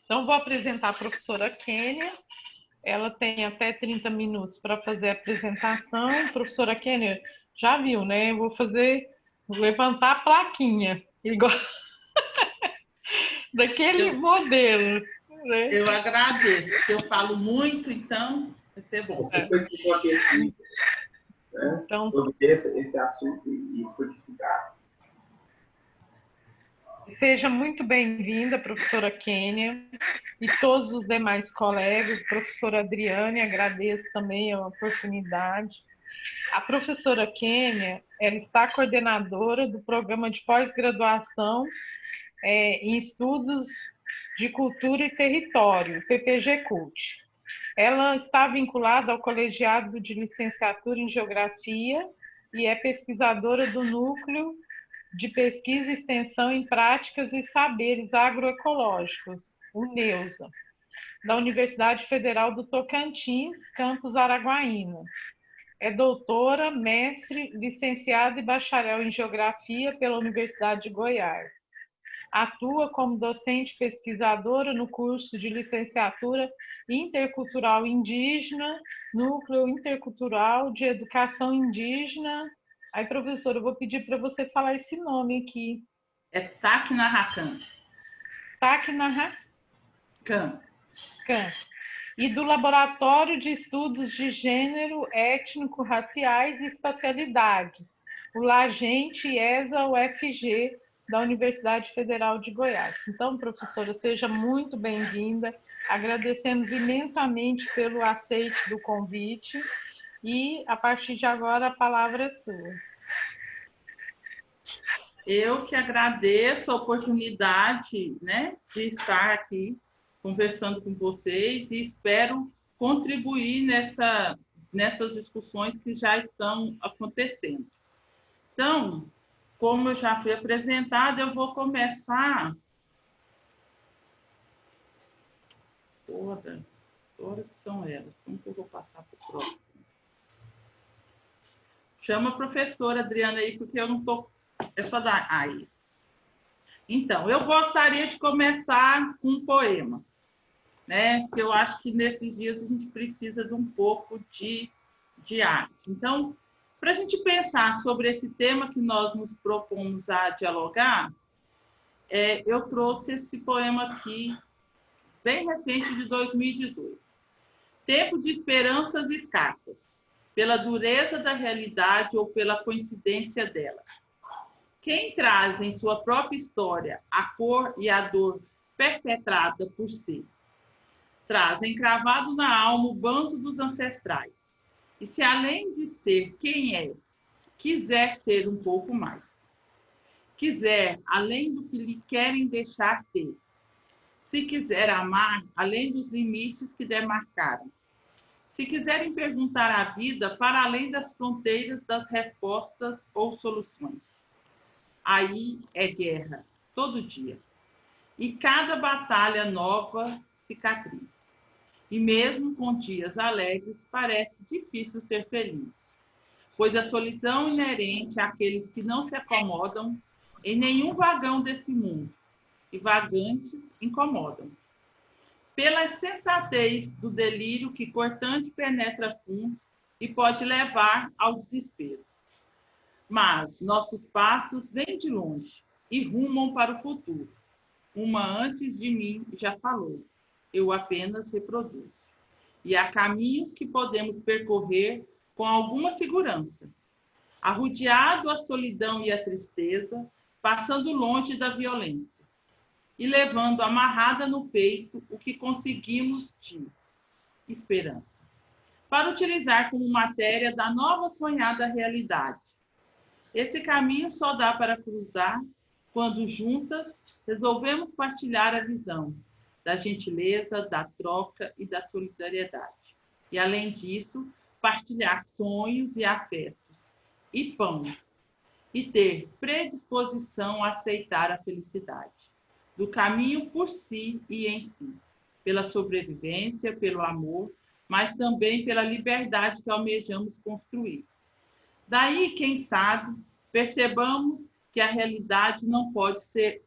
Então, vou apresentar a professora Kênia. Ela tem até 30 minutos para fazer a apresentação. Professora Kênia, já viu, né? Eu vou levantar a plaquinha, igual daquele Eu, modelo. Né? eu agradeço, porque eu falo muito, então vai ser bom. Depois que for aqui, né, então, esse assunto e codificar. Seja muito bem-vinda, professora Kênia, e todos os demais colegas, professora Adriane, agradeço também a oportunidade. A professora Kênia, ela está coordenadora do programa de pós-graduação em estudos de cultura e território, PPG Cult. Ela está vinculada ao colegiado de licenciatura em geografia e é pesquisadora do núcleo de pesquisa e extensão em práticas e saberes agroecológicos, o NEUSA, da Universidade Federal do Tocantins, campus Araguaína. É doutora, mestre, licenciada e bacharel em Geografia pela Universidade de Goiás. Atua como docente pesquisadora no curso de licenciatura intercultural indígena, núcleo intercultural de educação indígena. Aí, professora, eu vou pedir para você falar esse nome aqui. É Tacna-Racan. Tacna-Racan. E do Laboratório de Estudos de Gênero, Étnico-Raciais e Espacialidades, o LAGENTE ESA-UFG, da Universidade Federal de Goiás. Então, professora, seja muito bem-vinda. Agradecemos imensamente pelo aceite do convite e, a partir de agora, a palavra é sua. Eu que agradeço a oportunidade, né, de estar aqui conversando com vocês e espero contribuir nessas discussões que já estão acontecendo. Então, como eu já fui apresentada, eu vou começar todas que são elas. Como que eu vou passar para o próximo? Chama a professora Adriana aí, porque eu não estou... É só dar... Ah, isso. Então, eu gostaria de começar com um poema, né? Porque eu acho que nesses dias a gente precisa de um pouco de arte. Então, para a gente pensar sobre esse tema que nós nos propomos a dialogar, eu trouxe esse poema aqui, bem recente, de 2018. Tempo de esperanças escassas, pela dureza da realidade ou pela coincidência dela. Quem traz em sua própria história a cor e a dor perpetrada por si, traz encravado na alma o banzo dos ancestrais. E se além de ser quem é, quiser ser um pouco mais, quiser além do que lhe querem deixar ter, se quiser amar além dos limites que demarcaram, se quiserem perguntar à vida para além das fronteiras das respostas ou soluções, aí é guerra, todo dia. E cada batalha nova, cicatriz. E mesmo com dias alegres, parece difícil ser feliz, pois a solidão inerente àqueles que não se acomodam em nenhum vagão desse mundo, e vagantes incomodam. Pela sensatez do delírio que cortante penetra fundo e pode levar ao desespero. Mas nossos passos vêm de longe e rumam para o futuro. Uma antes de mim já falou, eu apenas reproduzo. E há caminhos que podemos percorrer com alguma segurança, arrodeado a solidão e a tristeza, passando longe da violência e levando amarrada no peito o que conseguimos de esperança, para utilizar como matéria da nova sonhada realidade. Esse caminho só dá para cruzar quando juntas resolvemos partilhar a visão da gentileza, da troca e da solidariedade. E, além disso, partilhar sonhos e afetos, e pão, e ter predisposição a aceitar a felicidade, do caminho por si e em si, pela sobrevivência, pelo amor, mas também pela liberdade que almejamos construir. Daí, quem sabe, percebamos que a realidade não pode ser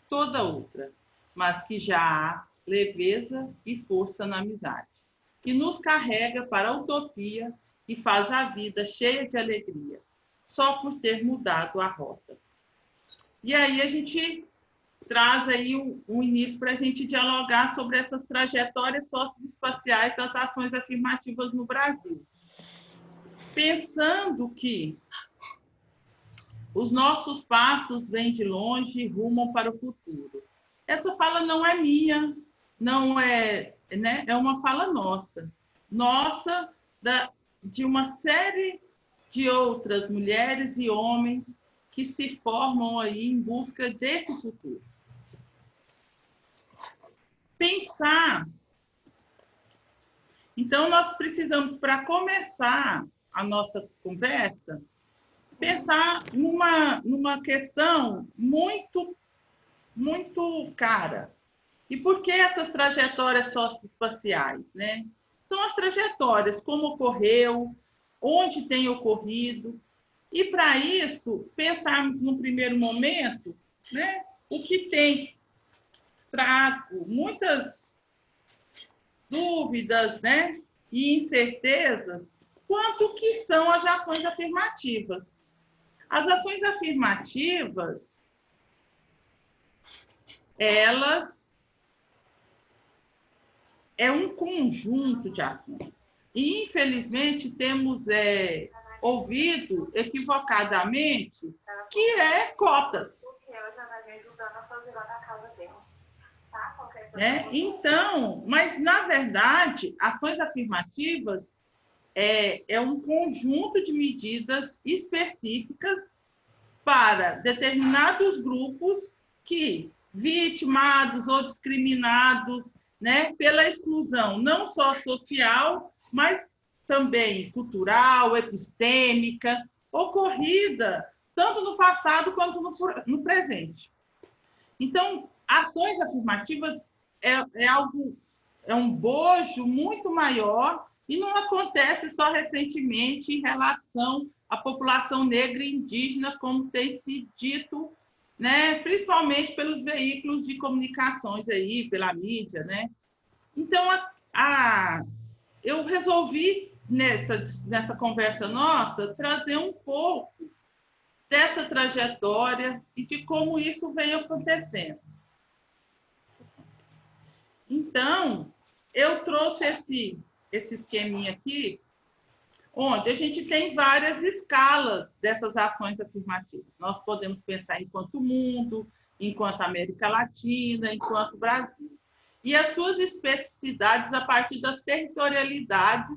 toda outra, mas que já há leveza e força na amizade, que nos carrega para a utopia e faz a vida cheia de alegria, só por ter mudado a rota. E aí a gente traz aí um início para a gente dialogar sobre essas trajetórias socioespaciais das ações afirmativas no Brasil. Pensando que os nossos passos vêm de longe e rumam para o futuro. Essa fala não é minha, não é, né? É uma fala nossa. Nossa, de uma série de outras mulheres e homens que se formam aí em busca desse futuro. Pensar. Então, nós precisamos, para começar a nossa conversa, pensar numa questão muito cara. E por que essas trajetórias socioespaciais, né? São as trajetórias, como ocorreu, onde tem ocorrido. E, para isso, pensarmos, no primeiro momento, né, o que tem trago muitas dúvidas, né, e incertezas quanto que são as ações afirmativas. As ações afirmativas, elas é um conjunto de ações. E, infelizmente, temos ouvido equivocadamente que é cotas. Então, mas, na verdade, ações afirmativas é um conjunto de medidas específicas para determinados grupos que, vitimados ou discriminados, né, pela exclusão não só social, mas também cultural, epistêmica, ocorrida tanto no passado quanto no presente. Então, ações afirmativas é um bojo muito maior e não acontece só recentemente em relação à população negra e indígena, como tem sido dito, né, principalmente pelos veículos de comunicações aí, pela mídia, né? Então, eu resolvi, nessa conversa nossa, trazer um pouco dessa trajetória e de como isso vem acontecendo. Então, eu trouxe esse esqueminha aqui, onde a gente tem várias escalas dessas ações afirmativas. Nós podemos pensar enquanto mundo, enquanto América Latina, enquanto Brasil. E as suas especificidades a partir das territorialidades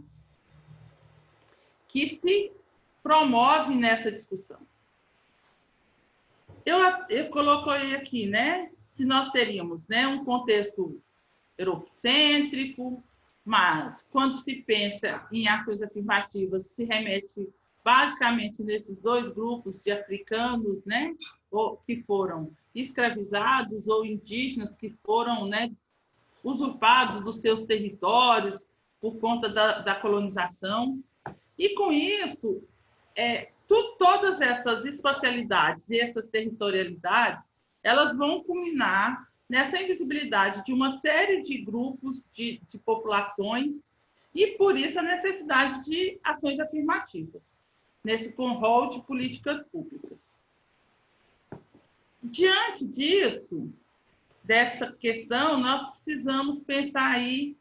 que se promovem nessa discussão. Eu coloquei aqui, né, que nós teríamos, né, um contexto eurocêntrico, mas quando se pensa em ações afirmativas, se remete basicamente nesses dois grupos de africanos, né, que foram escravizados, ou indígenas que foram, né, usurpados dos seus territórios por conta da colonização. E, com isso, todas essas espacialidades e essas territorialidades, elas vão culminar nessa invisibilidade de uma série de grupos de populações e, por isso, a necessidade de ações afirmativas, nesse rol de políticas públicas. Diante disso, dessa questão, nós precisamos pensar aí,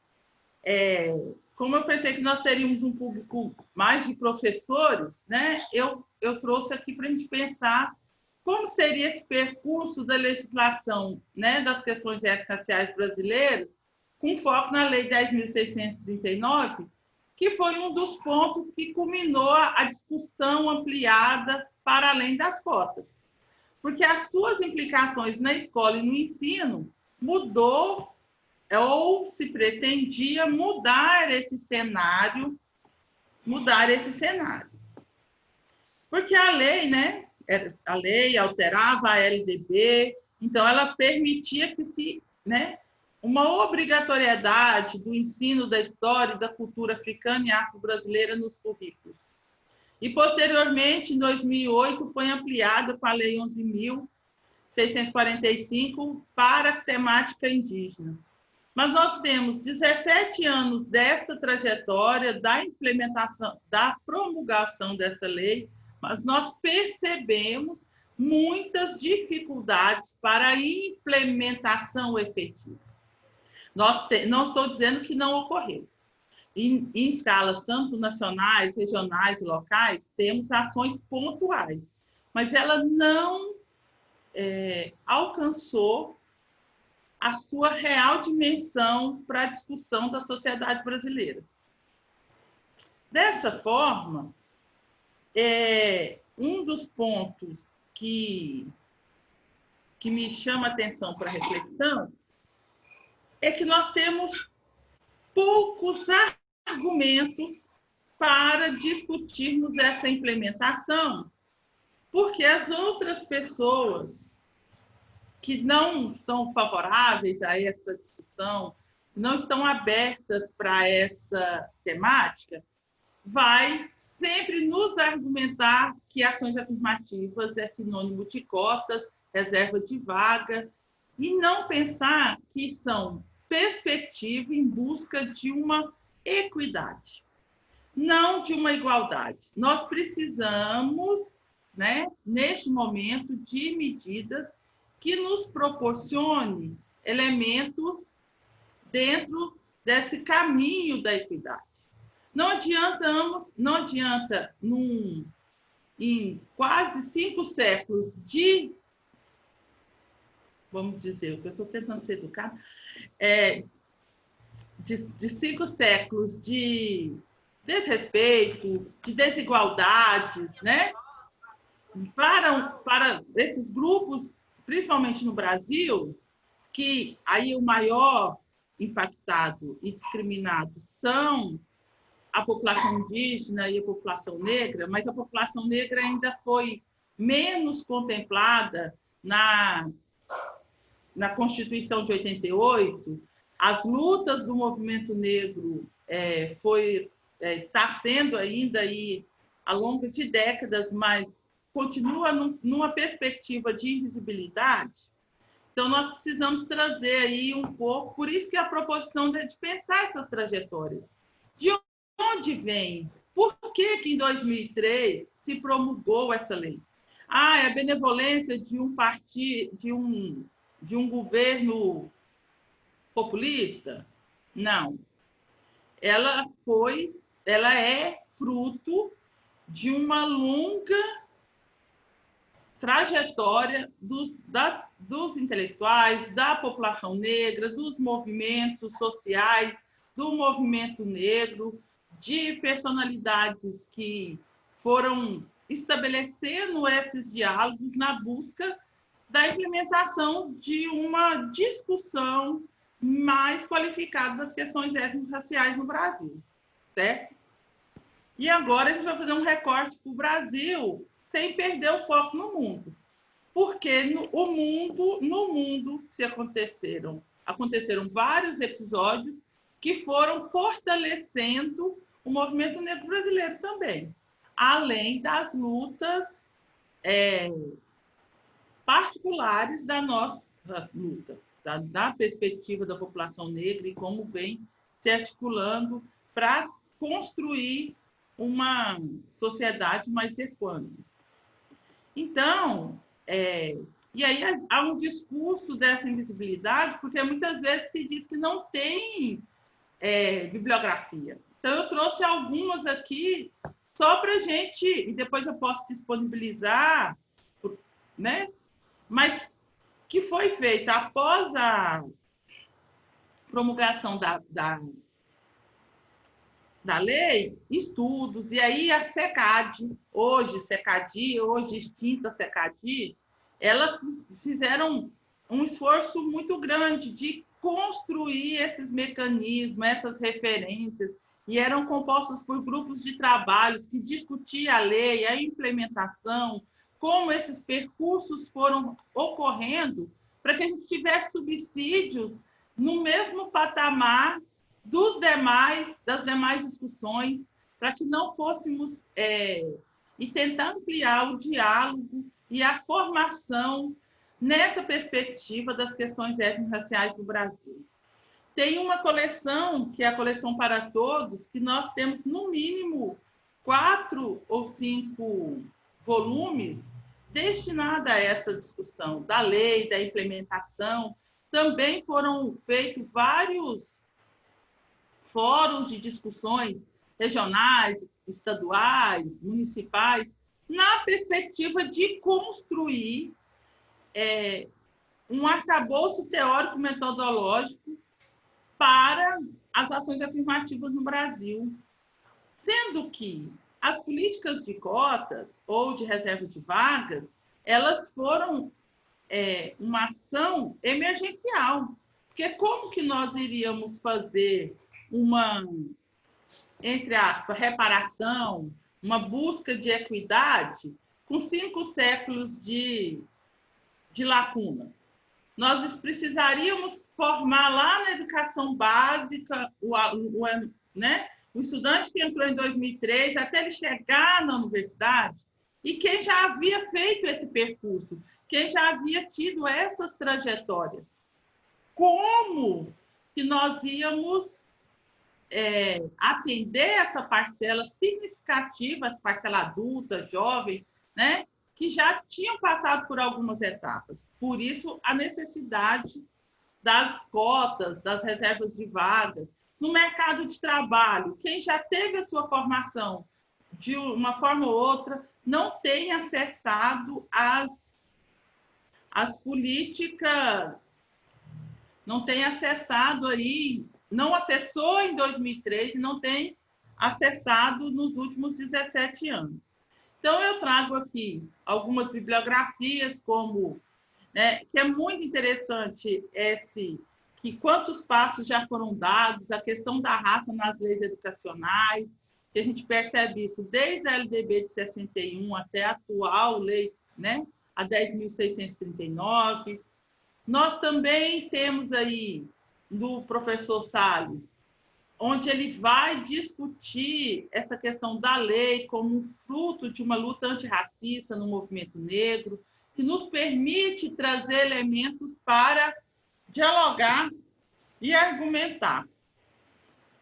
como eu pensei que nós teríamos um público mais de professores, né? Eu trouxe aqui para a gente pensar como seria esse percurso da legislação, né, das questões étnico-raciais brasileiras, com foco na Lei 10.639, que foi um dos pontos que culminou a discussão ampliada para além das cotas. Porque as suas implicações na escola e no ensino mudou, ou se pretendia mudar esse cenário. Porque a lei, né? A lei alterava a LDB, então ela permitia que uma obrigatoriedade do ensino da história e da cultura africana e afro-brasileira nos currículos. E, posteriormente, em 2008, foi ampliada com a Lei 11.645 para a temática indígena. Mas nós temos 17 anos dessa trajetória, da implementação, da promulgação dessa lei, mas nós percebemos muitas dificuldades para a implementação efetiva. Não estou dizendo que não ocorreu. Em escalas tanto nacionais, regionais e locais, temos ações pontuais, mas ela não alcançou a sua real dimensão para a discussão da sociedade brasileira. Dessa forma, um dos pontos que me chama a atenção para a reflexão é que nós temos poucos argumentos para discutirmos essa implementação, porque as outras pessoas que não são favoráveis a essa discussão, não estão abertas para essa temática, vai sempre nos argumentar que ações afirmativas é sinônimo de cotas, reserva de vaga, e não pensar que são perspectiva em busca de uma equidade, não de uma igualdade. Nós precisamos, neste momento, de medidas que nos proporcione elementos dentro desse caminho da equidade. Não adianta em quase 5 séculos vamos dizer, o que eu estou tentando ser educada, de 5 séculos de desrespeito, de desigualdades, para esses grupos, principalmente no Brasil, que aí o maior impactado e discriminado são a população indígena e a população negra, mas a população negra ainda foi menos contemplada na Constituição de 88. As lutas do movimento negro está sendo ainda aí ao longo de décadas, mas continua numa perspectiva de invisibilidade. Então, nós precisamos trazer aí um pouco, por isso que a proposição é de pensar essas trajetórias. De onde vem? Por que em 2003 se promulgou essa lei? É a benevolência de um partido, de um governo populista? Não. Ela é fruto de uma longa trajetória dos intelectuais, da população negra, dos movimentos sociais, do movimento negro, de personalidades que foram estabelecendo esses diálogos na busca da implementação de uma discussão mais qualificada das questões étnico-raciais no Brasil, certo? E agora a gente vai fazer um recorte para o Brasil sem perder o foco no mundo. Porque no mundo aconteceram vários episódios que foram fortalecendo o movimento negro brasileiro também, além das lutas particulares da nossa luta, da perspectiva da população negra e como vem se articulando para construir uma sociedade mais equânime. Então, e aí há um discurso dessa invisibilidade, porque muitas vezes se diz que não tem bibliografia. Então, eu trouxe algumas aqui só para a gente, e depois eu posso disponibilizar, mas que foi feita após a promulgação da lei, estudos, e aí a SECAD, hoje extinta SECAD, elas fizeram um esforço muito grande de construir esses mecanismos, essas referências, e eram compostos por grupos de trabalhos que discutiam a lei, a implementação, como esses percursos foram ocorrendo, para que a gente tivesse subsídios no mesmo patamar das demais discussões, para que não fôssemos e tentar ampliar o diálogo e a formação nessa perspectiva das questões étnico-raciais do Brasil. Tem uma coleção, que é a coleção para todos, que nós temos, no mínimo, 4 ou 5 volumes destinados a essa discussão da lei, da implementação. Também foram feitos vários fóruns de discussões regionais, estaduais, municipais, na perspectiva de construir um arcabouço teórico-metodológico para as ações afirmativas no Brasil, sendo que as políticas de cotas ou de reserva de vagas, elas foram uma ação emergencial, porque como que nós iríamos fazer uma, entre aspas, reparação, uma busca de equidade com 5 séculos de lacuna? Nós precisaríamos formar lá na educação básica o estudante que entrou em 2003 até ele chegar na universidade, e quem já havia feito esse percurso, quem já havia tido essas trajetórias. Como que nós íamos atender essa parcela significativa, essa parcela adulta, jovem, né, que já tinham passado por algumas etapas? Por isso, a necessidade das cotas, das reservas de vagas. No mercado de trabalho, quem já teve a sua formação de uma forma ou outra não tem acessado as políticas, não tem acessado aí, não acessou em 2003 e não tem acessado nos últimos 17 anos. Então, eu trago aqui algumas bibliografias, como, que é muito interessante que quantos passos já foram dados, a questão da raça nas leis educacionais, que a gente percebe isso desde a LDB de 61 até a atual lei, né, a 10.639. Nós também temos aí, do professor Salles, onde ele vai discutir essa questão da lei como um fruto de uma luta antirracista no movimento negro, que nos permite trazer elementos para dialogar e argumentar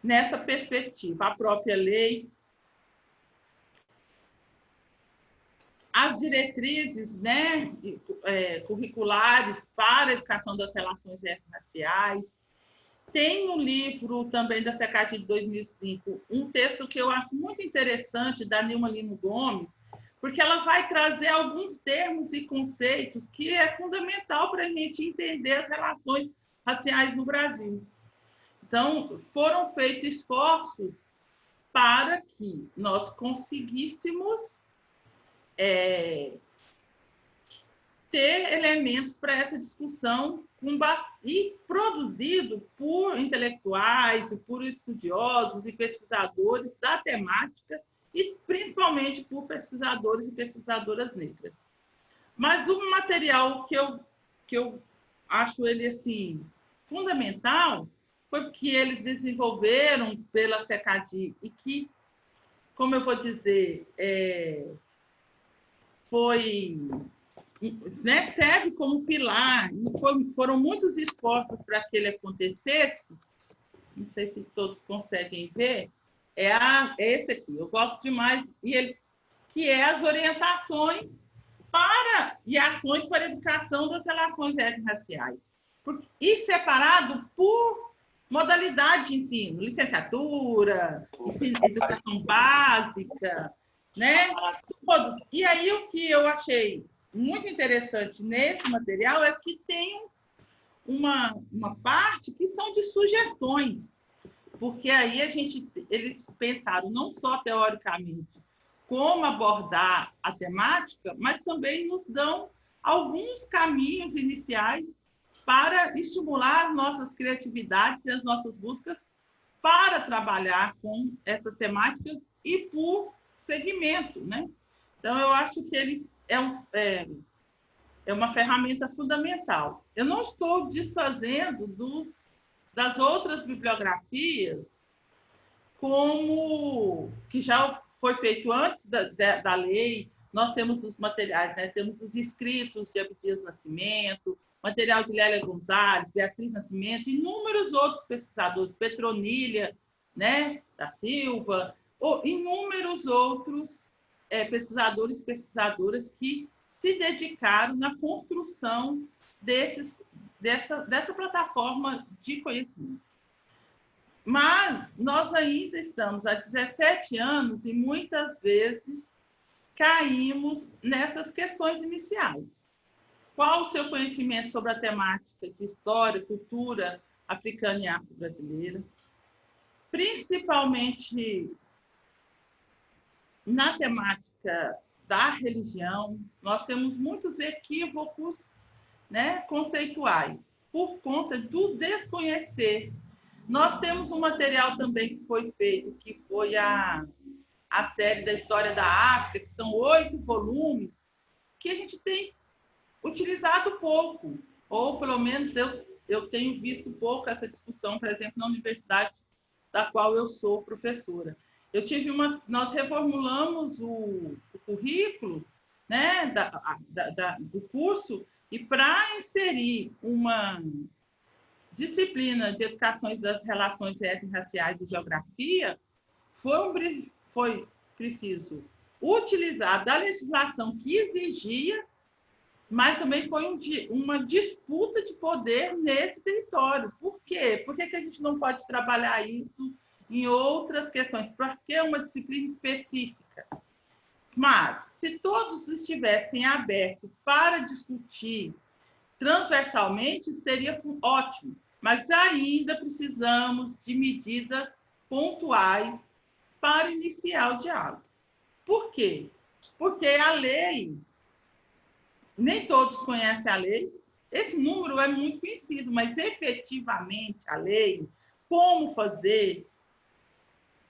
nessa perspectiva. A própria lei, as diretrizes, né, curriculares para a educação das relações raciais. Tem um livro também da SECAD de 2005, um texto que eu acho muito interessante, da Nilma Lima Gomes, porque ela vai trazer alguns termos e conceitos que é fundamental para a gente entender as relações raciais no Brasil. Então, foram feitos esforços para que nós conseguíssemos ter elementos para essa discussão e produzido por intelectuais, por estudiosos e pesquisadores da temática e principalmente por pesquisadores e pesquisadoras negras. Mas um material que eu acho ele assim fundamental foi que eles desenvolveram pela SECAD e que, como eu vou dizer, serve como pilar, foram muitos esforços para que ele acontecesse. Não sei se todos conseguem ver, é esse aqui, eu gosto demais, que é as orientações e ações para a educação das relações étnico-raciais, e separado por modalidade de ensino, licenciatura, educação básica, né? Todos. E aí o que eu achei muito interessante nesse material é que tem uma parte que são de sugestões, porque aí eles pensaram não só teoricamente como abordar a temática, mas também nos dão alguns caminhos iniciais para estimular as nossas criatividades e as nossas buscas para trabalhar com essas temáticas e por segmento, né? Então, eu acho que ele é uma ferramenta fundamental. Eu não estou desfazendo das outras bibliografias, como que já foi feito antes da lei. Nós temos os materiais, né? Temos os escritos de Abdias Nascimento, material de Lélia Gonzalez, Beatriz Nascimento, inúmeros outros pesquisadores, Petronilha, né, da Silva, ou inúmeros outros pesquisadores e pesquisadoras que se dedicaram na construção dessa plataforma de conhecimento. Mas nós ainda estamos há 17 anos e muitas vezes caímos nessas questões iniciais. Qual o seu conhecimento sobre a temática de história, cultura africana e afro-brasileira? Principalmente na temática da religião, nós temos muitos equívocos, né, conceituais, por conta do desconhecer. Nós temos um material também que foi feito, que foi a série da história da África, que são 8 volumes, que a gente tem utilizado pouco, ou pelo menos eu tenho visto pouco essa discussão, por exemplo, na universidade da qual eu sou professora. Nós reformulamos o currículo, né, do curso, e para inserir uma disciplina de educação das relações étnico-raciais e geografia, foi preciso utilizar da legislação que exigia, mas também foi uma disputa de poder nesse território. Por quê? Por que a gente não pode trabalhar isso em outras questões? Porque é uma disciplina específica. Mas, se todos estivessem abertos para discutir transversalmente, seria ótimo. Mas ainda precisamos de medidas pontuais para iniciar o diálogo. Por quê? Porque a lei, nem todos conhecem a lei, esse número é muito conhecido, mas efetivamente a lei, como fazer,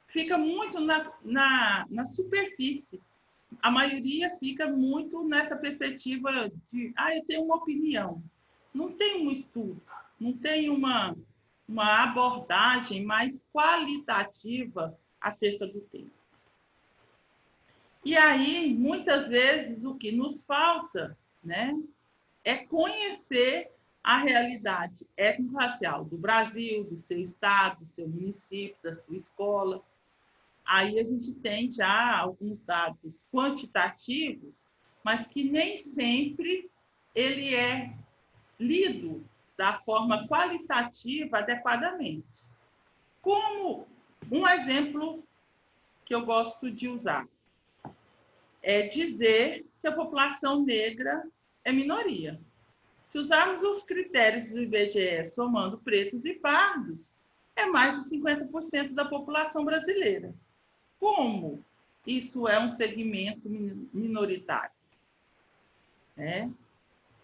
fica muito na superfície. A maioria fica muito nessa perspectiva de, eu tenho uma opinião. Não tem um estudo, não tem uma abordagem mais qualitativa acerca do tema. E aí, muitas vezes, o que nos falta, né, é conhecer a realidade étnico-racial do Brasil, do seu estado, do seu município, da sua escola. Aí a gente tem já alguns dados quantitativos, mas que nem sempre ele é lido da forma qualitativa adequadamente. Como um exemplo que eu gosto de usar é dizer que a população negra é minoria. Se usarmos os critérios do IBGE somando pretos e pardos, é mais de 50% da população brasileira. Como isso é um segmento minoritário?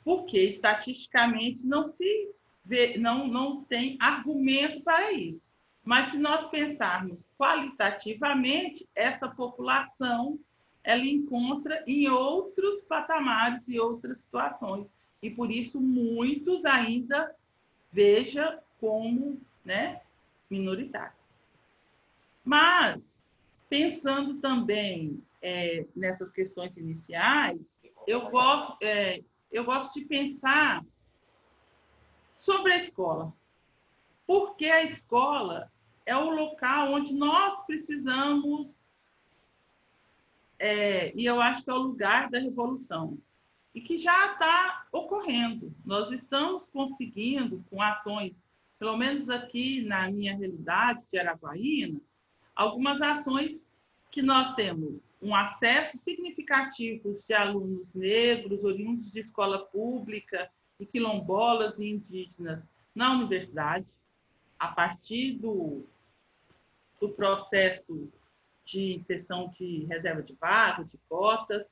Porque estatisticamente não se vê, não tem argumento para isso. Mas se nós pensarmos qualitativamente, essa população ela encontra em outros patamares e outras situações. E por isso muitos ainda vejam como, né, minoritário. Mas pensando também nessas questões iniciais, eu gosto de pensar sobre a escola. Porque a escola é o local onde nós precisamos, e eu acho que é o lugar da revolução, e que já está ocorrendo. Nós estamos conseguindo, com ações, pelo menos aqui na minha realidade de Araguaína, algumas ações que nós temos um acesso significativo de alunos negros, oriundos de escola pública, e quilombolas e indígenas na universidade, a partir do processo de inserção de reserva de vaga, de cotas.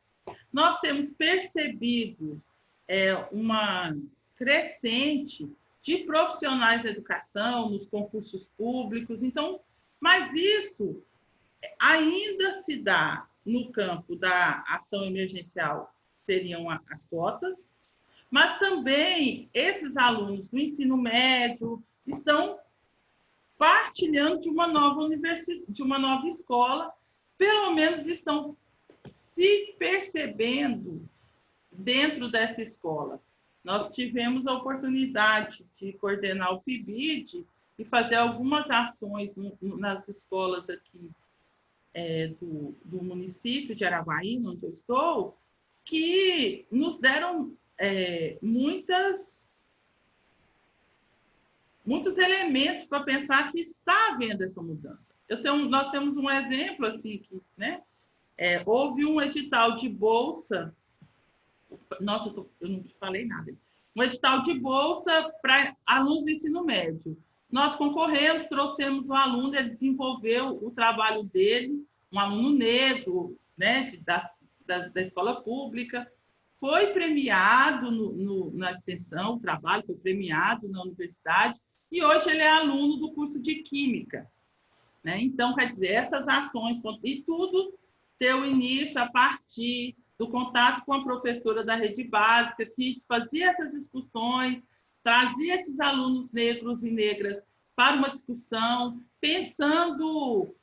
Nós temos percebido uma crescente de profissionais da educação nos concursos públicos. Então, mas isso ainda se dá no campo da ação emergencial, seriam as cotas, mas também esses alunos do ensino médio estão partilhando de uma nova escola, pelo menos estão se percebendo dentro dessa escola. nós tivemos a oportunidade de coordenar o PIBID e fazer algumas ações nas escolas aqui do município de Araguaí, onde eu estou, que nos deram muitos elementos para pensar que está havendo essa mudança. Nós temos um exemplo assim, que, né, houve um edital de bolsa. Nossa, eu não falei nada. Um edital de bolsa para alunos do ensino médio. Nós concorremos, trouxemos um aluno, ele desenvolveu o trabalho dele, um aluno negro, né, da escola pública, foi premiado na extensão, o trabalho foi premiado na universidade, e hoje ele é aluno do curso de Química. Né? Então, quer dizer, essas ações, e tudo deu início a partir do contato com a professora da rede básica, que fazia essas discussões, trazia esses alunos negros e negras para uma discussão, pensando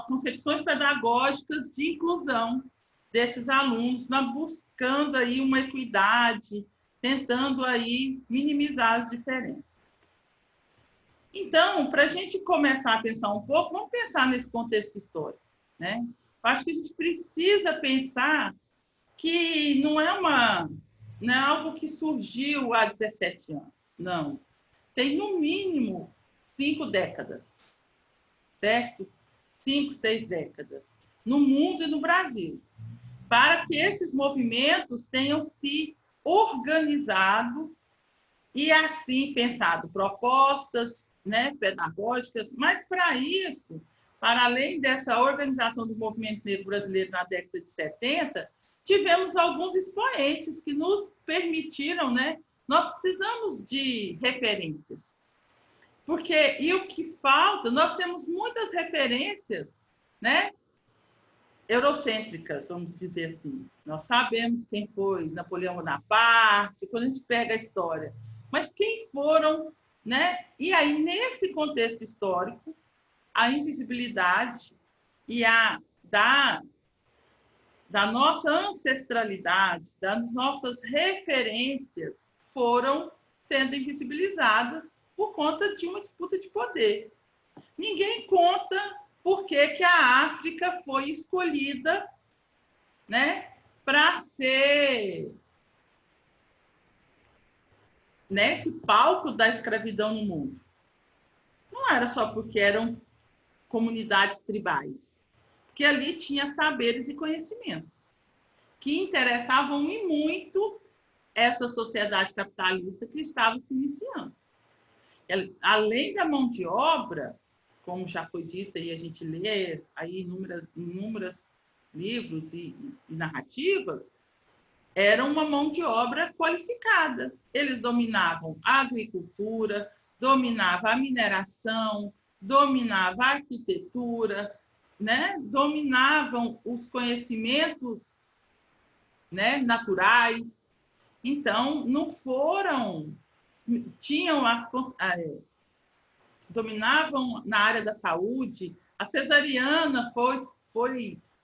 concepções pedagógicas de inclusão desses alunos, buscando aí uma equidade, tentando aí minimizar as diferenças. Então, para a gente começar a pensar um pouco, vamos pensar nesse contexto histórico, né? Acho que a gente precisa pensar que não é algo que surgiu há 17 anos, não. Tem, no mínimo, 5 décadas, certo? 5, 6 décadas, no mundo e no Brasil, para que esses movimentos tenham se organizado e, assim, pensado propostas, né, pedagógicas, mas, para isso, para além dessa organização do movimento negro brasileiro na década de 70, tivemos alguns expoentes que nos permitiram, né? Nós precisamos de referências. Porque, e o que falta, nós temos muitas referências, né, eurocêntricas, vamos dizer assim. Nós sabemos quem foi Napoleão Bonaparte, quando a gente pega a história. Mas quem foram, né? E aí, nesse contexto histórico, a invisibilidade e da nossa ancestralidade, das nossas referências, foram sendo invisibilizadas por conta de uma disputa de poder. Ninguém conta por que a África foi escolhida, né, para ser nesse palco da escravidão no mundo. Não era só porque eram comunidades tribais, porque ali tinha saberes e conhecimentos que interessavam e muito essa sociedade capitalista que estava se iniciando. Além da mão de obra, como já foi dito e a gente lê aí inúmeros livros e narrativas, era uma mão de obra qualificada. Eles dominavam a agricultura, dominavam a mineração, dominavam a arquitetura, né? Dominavam os conhecimentos, né, naturais. Então, não foram... dominavam na área da saúde. A cesariana foi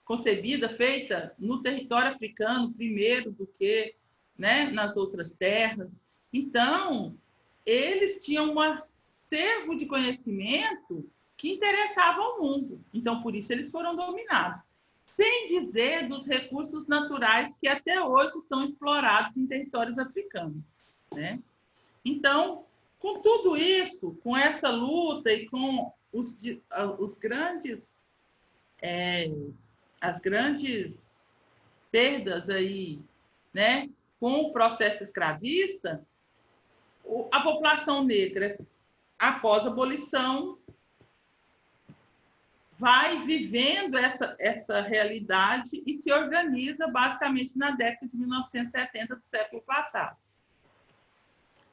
concebida, feita no território africano primeiro do que, né, nas outras terras. Então, eles tinham um acervo de conhecimento que interessava ao mundo. Então, por isso, eles foram dominados. Sem dizer dos recursos naturais que até hoje são explorados em territórios africanos, né? Então, com tudo isso, com essa luta e com as grandes perdas aí, né, com o processo escravista, a população negra, após a abolição, vai vivendo essa realidade e se organiza basicamente na década de 1970 do século passado.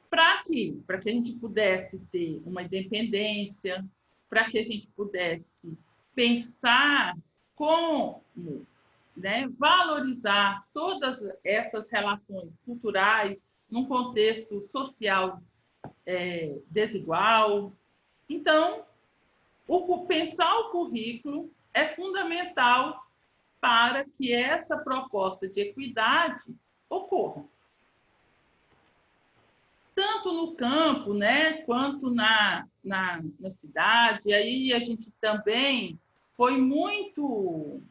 Para que a gente pudesse ter uma independência, para que a gente pudesse pensar como, né, valorizar todas essas relações culturais num contexto social desigual. Então, pensar o currículo é fundamental para que essa proposta de equidade ocorra. tanto no campo, né, quanto na cidade. E aí a gente também foi muito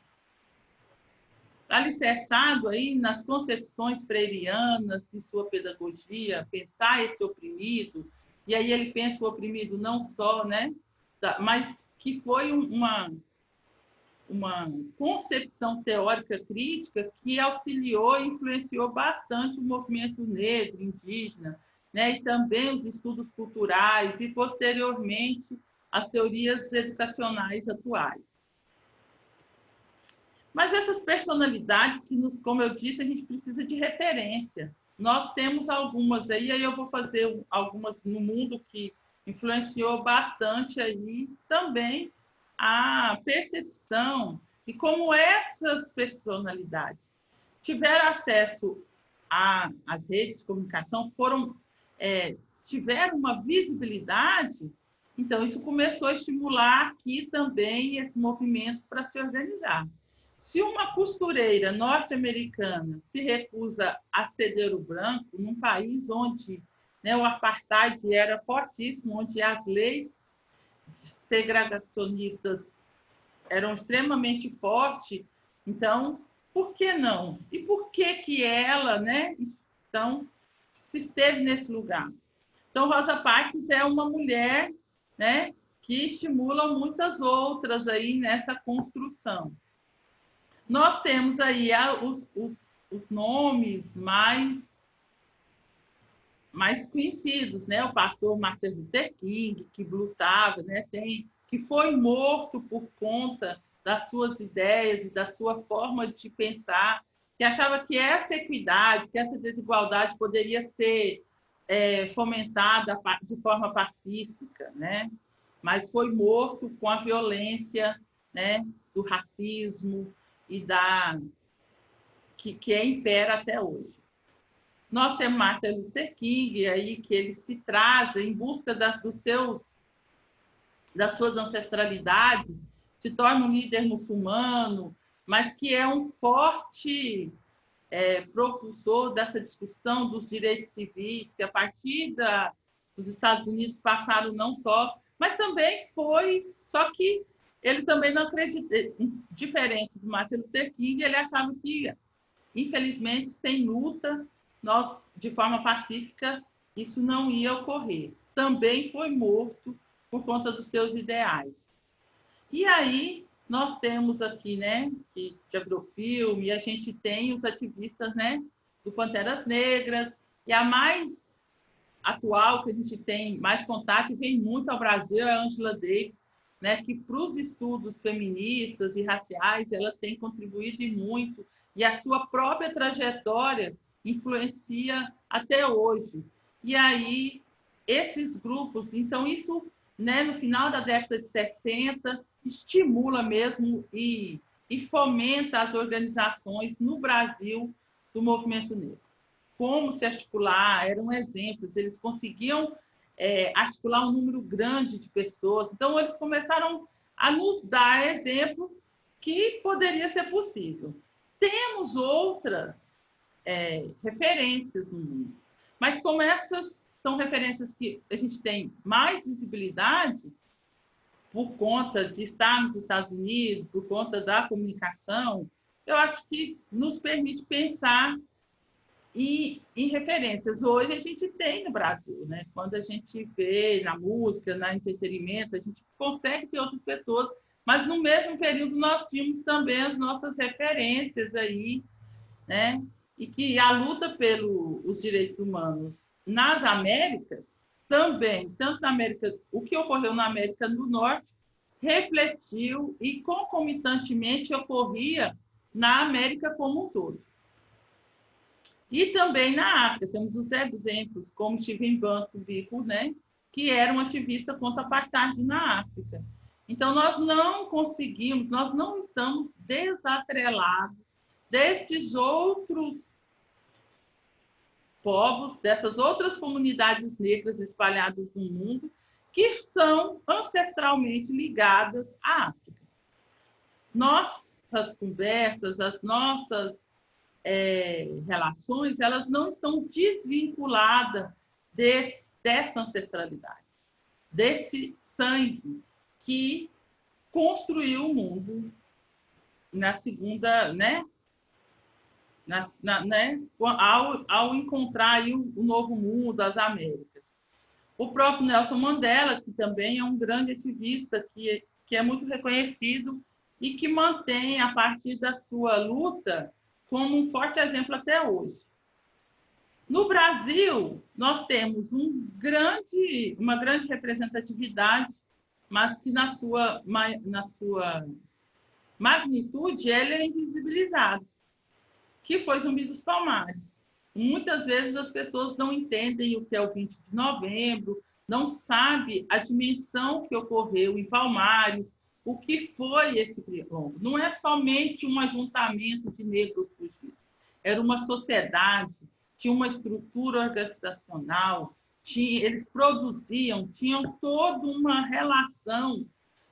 alicerçado aí nas concepções freirianas de sua pedagogia, pensar esse oprimido, e aí ele pensa o oprimido não só, né, mas que foi uma concepção teórica crítica que auxiliou e influenciou bastante o movimento negro, indígena, né, e também os estudos culturais e, posteriormente, as teorias educacionais atuais. Mas essas personalidades que, como eu disse, a gente precisa de referência. Nós temos algumas aí eu vou fazer algumas no mundo que influenciou bastante aí também a percepção e como essas personalidades tiveram acesso às redes de comunicação, tiveram uma visibilidade, então isso começou a estimular aqui também esse movimento para se organizar. Se uma costureira norte-americana se recusa a ceder o branco, num país onde, né, o apartheid era fortíssimo, onde as leis segregacionistas eram extremamente fortes, então, por que não? E por que ela, né, então, se esteve nesse lugar? Então, Rosa Parks é uma mulher, né, que estimula muitas outras aí nessa construção. Nós temos aí os nomes mais conhecidos, né? O pastor Martin Luther King, que lutava, né? Que foi morto por conta das suas ideias e da sua forma de pensar, que achava que essa equidade, que essa desigualdade poderia ser fomentada de forma pacífica, né? Mas foi morto com a violência, né, do racismo e que impera até hoje. Nós temos Martin Luther King aí, que ele se traz em busca das suas ancestralidades, se torna um líder muçulmano, mas que é um forte propulsor dessa discussão dos direitos civis, que a partir dos Estados Unidos passaram não só, mas também só que ele também não acredita, diferente do Martin Luther King, ele achava que, infelizmente, sem luta, de forma pacífica, isso não ia ocorrer. Também foi morto por conta dos seus ideais. E aí, nós temos aqui, né, de agrofilme, a gente tem os ativistas, né, do Panteras Negras, e a mais atual, que a gente tem mais contato, e vem muito ao Brasil, é a Angela Davis, né, que para os estudos feministas e raciais, ela tem contribuído muito, e a sua própria trajetória influencia até hoje. E aí, esses grupos, então isso, né, no final da década de 60, estimula mesmo e fomenta as organizações no Brasil do movimento negro. Como se articular, eram exemplos, eles conseguiam articular um número grande de pessoas. Então, eles começaram a nos dar exemplo que poderia ser possível. Temos outras referências no mundo, mas como essas são referências que a gente tem mais visibilidade por conta de estar nos Estados Unidos, por conta da comunicação, eu acho que nos permite pensar em referências. Hoje a gente tem no Brasil, né? Quando a gente vê na música, no entretenimento, a gente consegue ter outras pessoas, mas no mesmo período nós tínhamos também as nossas referências aí, né? E que a luta pelos direitos humanos nas Américas também, tanto na América, o que ocorreu na América do Norte, refletiu e concomitantemente ocorria na América como um todo. E também na África, temos os exemplos, como Stephen Biko, né, que era um ativista contra a apartheid na África. Então, nós não estamos desatrelados destes outros povos, dessas outras comunidades negras espalhadas no mundo, que são ancestralmente ligadas à África. Nossas conversas, as nossas relações, elas não estão desvinculadas dessa ancestralidade, desse sangue que construiu o mundo na segunda, né? Né? Ao encontrar aí o novo mundo, as Américas. O próprio Nelson Mandela, que também é um grande ativista, que é muito reconhecido e que mantém, a partir da sua luta, como um forte exemplo até hoje. No Brasil, nós temos uma grande representatividade, mas que na sua magnitude ele é invisibilizado, que foi Zumbi dos Palmares. Muitas vezes as pessoas não entendem o que é o 20 de novembro, não sabem a dimensão que ocorreu em Palmares, o que foi esse quilombo. Não é somente um ajuntamento de negros fugidos, era uma sociedade, tinha uma estrutura organizacional, eles produziam, tinham toda uma relação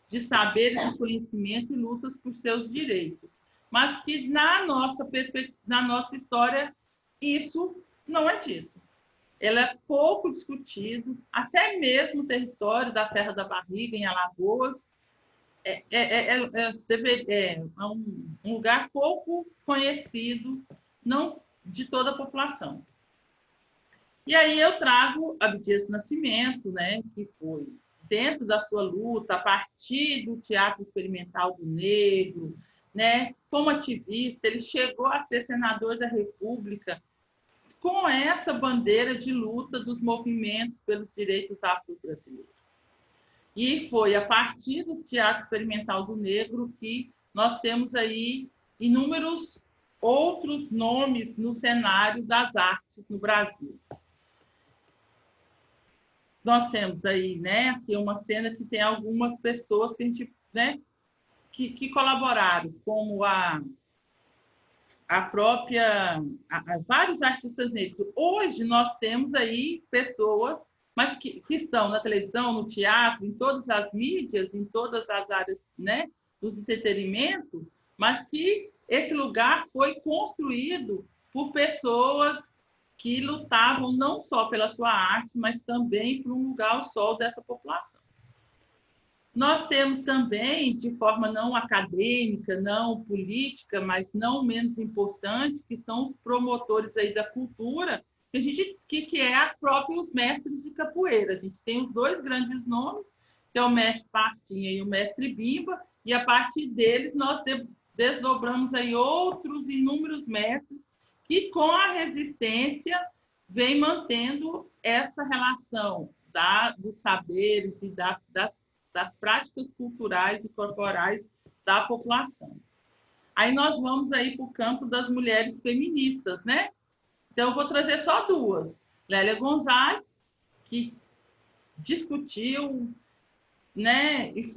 de saberes, de conhecimento e lutas por seus direitos. Mas que na nossa história isso não é dito. Ele é pouco discutido, até mesmo o território da Serra da Barriga, em Alagoas, é um lugar pouco conhecido, não de toda a população. E aí eu trago Abdias Nascimento, né, que foi dentro da sua luta, a partir do Teatro Experimental do Negro, né, como ativista, ele chegou a ser senador da República com essa bandeira de luta dos movimentos pelos direitos afro-brasileiros. E foi a partir do Teatro Experimental do Negro que nós temos aí inúmeros outros nomes no cenário das artes no Brasil. Nós temos aí, né, aqui uma cena que tem algumas pessoas que a gente, né, que colaboraram, como a própria, vários artistas negros. Hoje nós temos aí pessoas, mas que estão na televisão, no teatro, em todas as mídias, em todas as áreas, né, do entretenimento, mas que esse lugar foi construído por pessoas que lutavam não só pela sua arte, mas também por um lugar ao sol dessa população. Nós temos também, de forma não acadêmica, não política, mas não menos importante, que são os promotores aí da cultura, que é a própria os mestres de capoeira. A gente tem os dois grandes nomes, que é o mestre Pastinha e o mestre Bimba, e a partir deles nós desdobramos aí outros inúmeros mestres que, com a resistência, vem mantendo essa relação dos saberes e das práticas culturais e corporais da população. Aí nós vamos aí para o campo das mulheres feministas, né? Então, eu vou trazer só duas. Lélia Gonzalez, que discutiu, né? E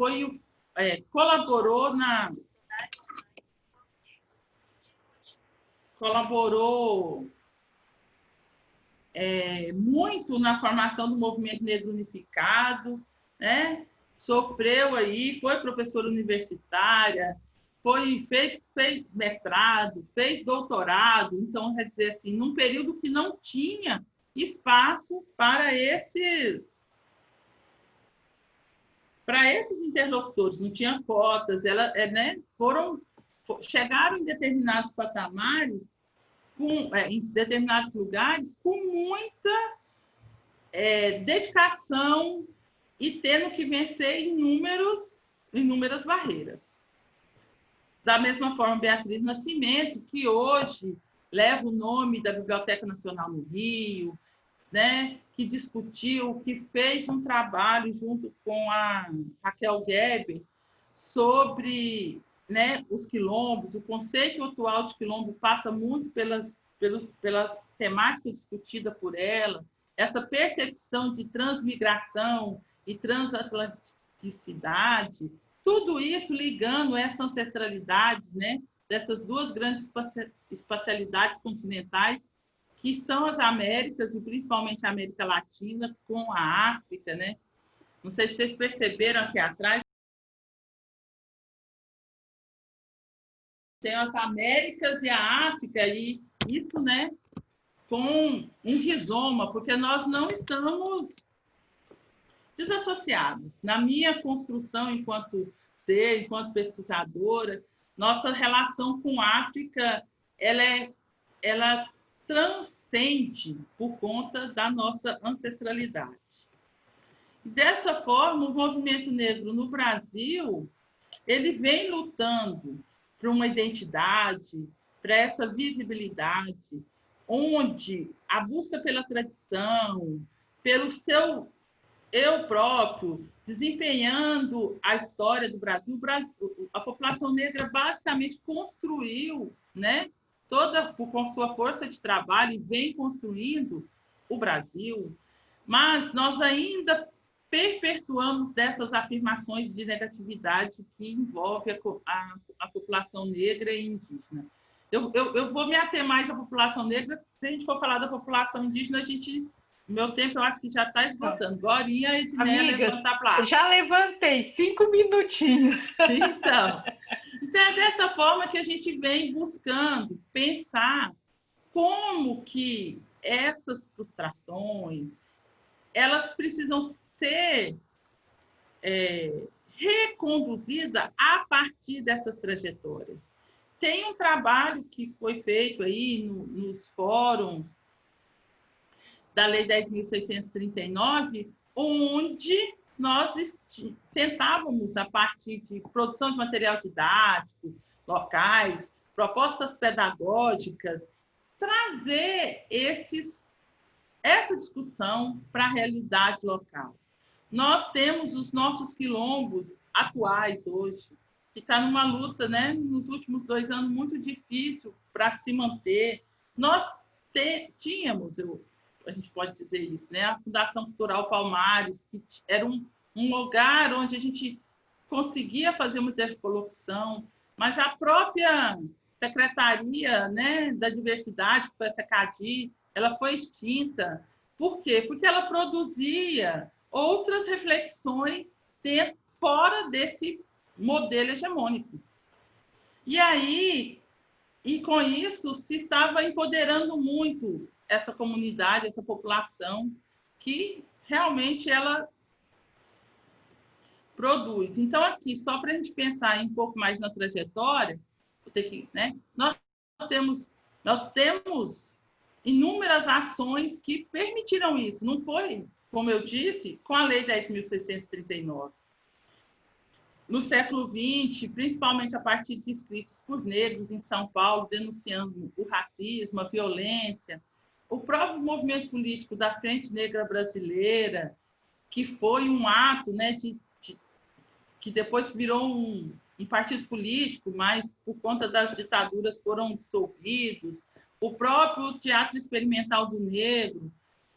colaborou muito na formação do movimento negro unificado, né? Sofreu aí, foi professora universitária, fez mestrado, fez doutorado, então, quer dizer assim, num período que não tinha espaço para esses interlocutores, não tinha cotas, né, chegaram em determinados patamares, em determinados lugares, com muita dedicação e tendo que vencer inúmeras barreiras. Da mesma forma, Beatriz Nascimento, que hoje leva o nome da Biblioteca Nacional no Rio, né, que discutiu, que fez um trabalho junto com a Raquel Geber sobre, né, os quilombos. O conceito atual de quilombo passa muito pela temática discutida por ela, essa percepção de transmigração e transatlanticidade, tudo isso ligando essa ancestralidade, né, dessas duas grandes espacialidades continentais, que são as Américas, e principalmente a América Latina, com a África, né? Não sei se vocês perceberam aqui atrás, tem as Américas e a África, e isso, né, com um rizoma, porque nós não estamos desassociados. Na minha construção enquanto ser, enquanto pesquisadora, nossa relação com a África, ela transcende por conta da nossa ancestralidade. Dessa forma, o movimento negro no Brasil, ele vem lutando por uma identidade, para essa visibilidade, onde a busca pela tradição, pelo seu eu próprio, desempenhando a história do Brasil, a população negra basicamente construiu, né, toda com sua força de trabalho, e vem construindo o Brasil, mas nós ainda perpetuamos dessas afirmações de negatividade que envolve a população negra e indígena. Eu vou me ater mais à população negra. Se a gente for falar da população indígena, meu tempo eu acho que já está esgotando. Gorinha, a Edneia levanta a placa. Já levantei, 5 minutinhos. Então, é dessa forma que a gente vem buscando pensar como que essas frustrações, elas precisam ser reconduzidas a partir dessas trajetórias. Tem um trabalho que foi feito aí nos fóruns da Lei 10.639, onde nós tentávamos, a partir de produção de material didático, locais, propostas pedagógicas, trazer essa discussão para a realidade local. Nós temos os nossos quilombos atuais hoje, que está numa luta, né, nos últimos 2 anos, muito difícil para se manter. Nós tínhamos, a gente pode dizer isso, né, a Fundação Cultural Palmares, que era um lugar onde a gente conseguia fazer uma interlocução, mas a própria Secretaria, né, da Diversidade, que foi a SECADI, ela foi extinta. Por quê? Porque ela produzia outras reflexões fora desse modelo hegemônico. E aí, e com isso, se estava empoderando muito essa comunidade, essa população, que realmente ela produz. Então, aqui, só para a gente pensar um pouco mais na trajetória, vou ter que, né? Nós temos inúmeras ações que permitiram isso. Não foi, como eu disse, com a Lei 10.639. No século XX, principalmente a partir de escritos por negros em São Paulo, denunciando o racismo, a violência, o próprio movimento político da Frente Negra Brasileira, que foi um ato, né, que depois virou um partido político, mas por conta das ditaduras foram dissolvidos, o próprio Teatro Experimental do Negro,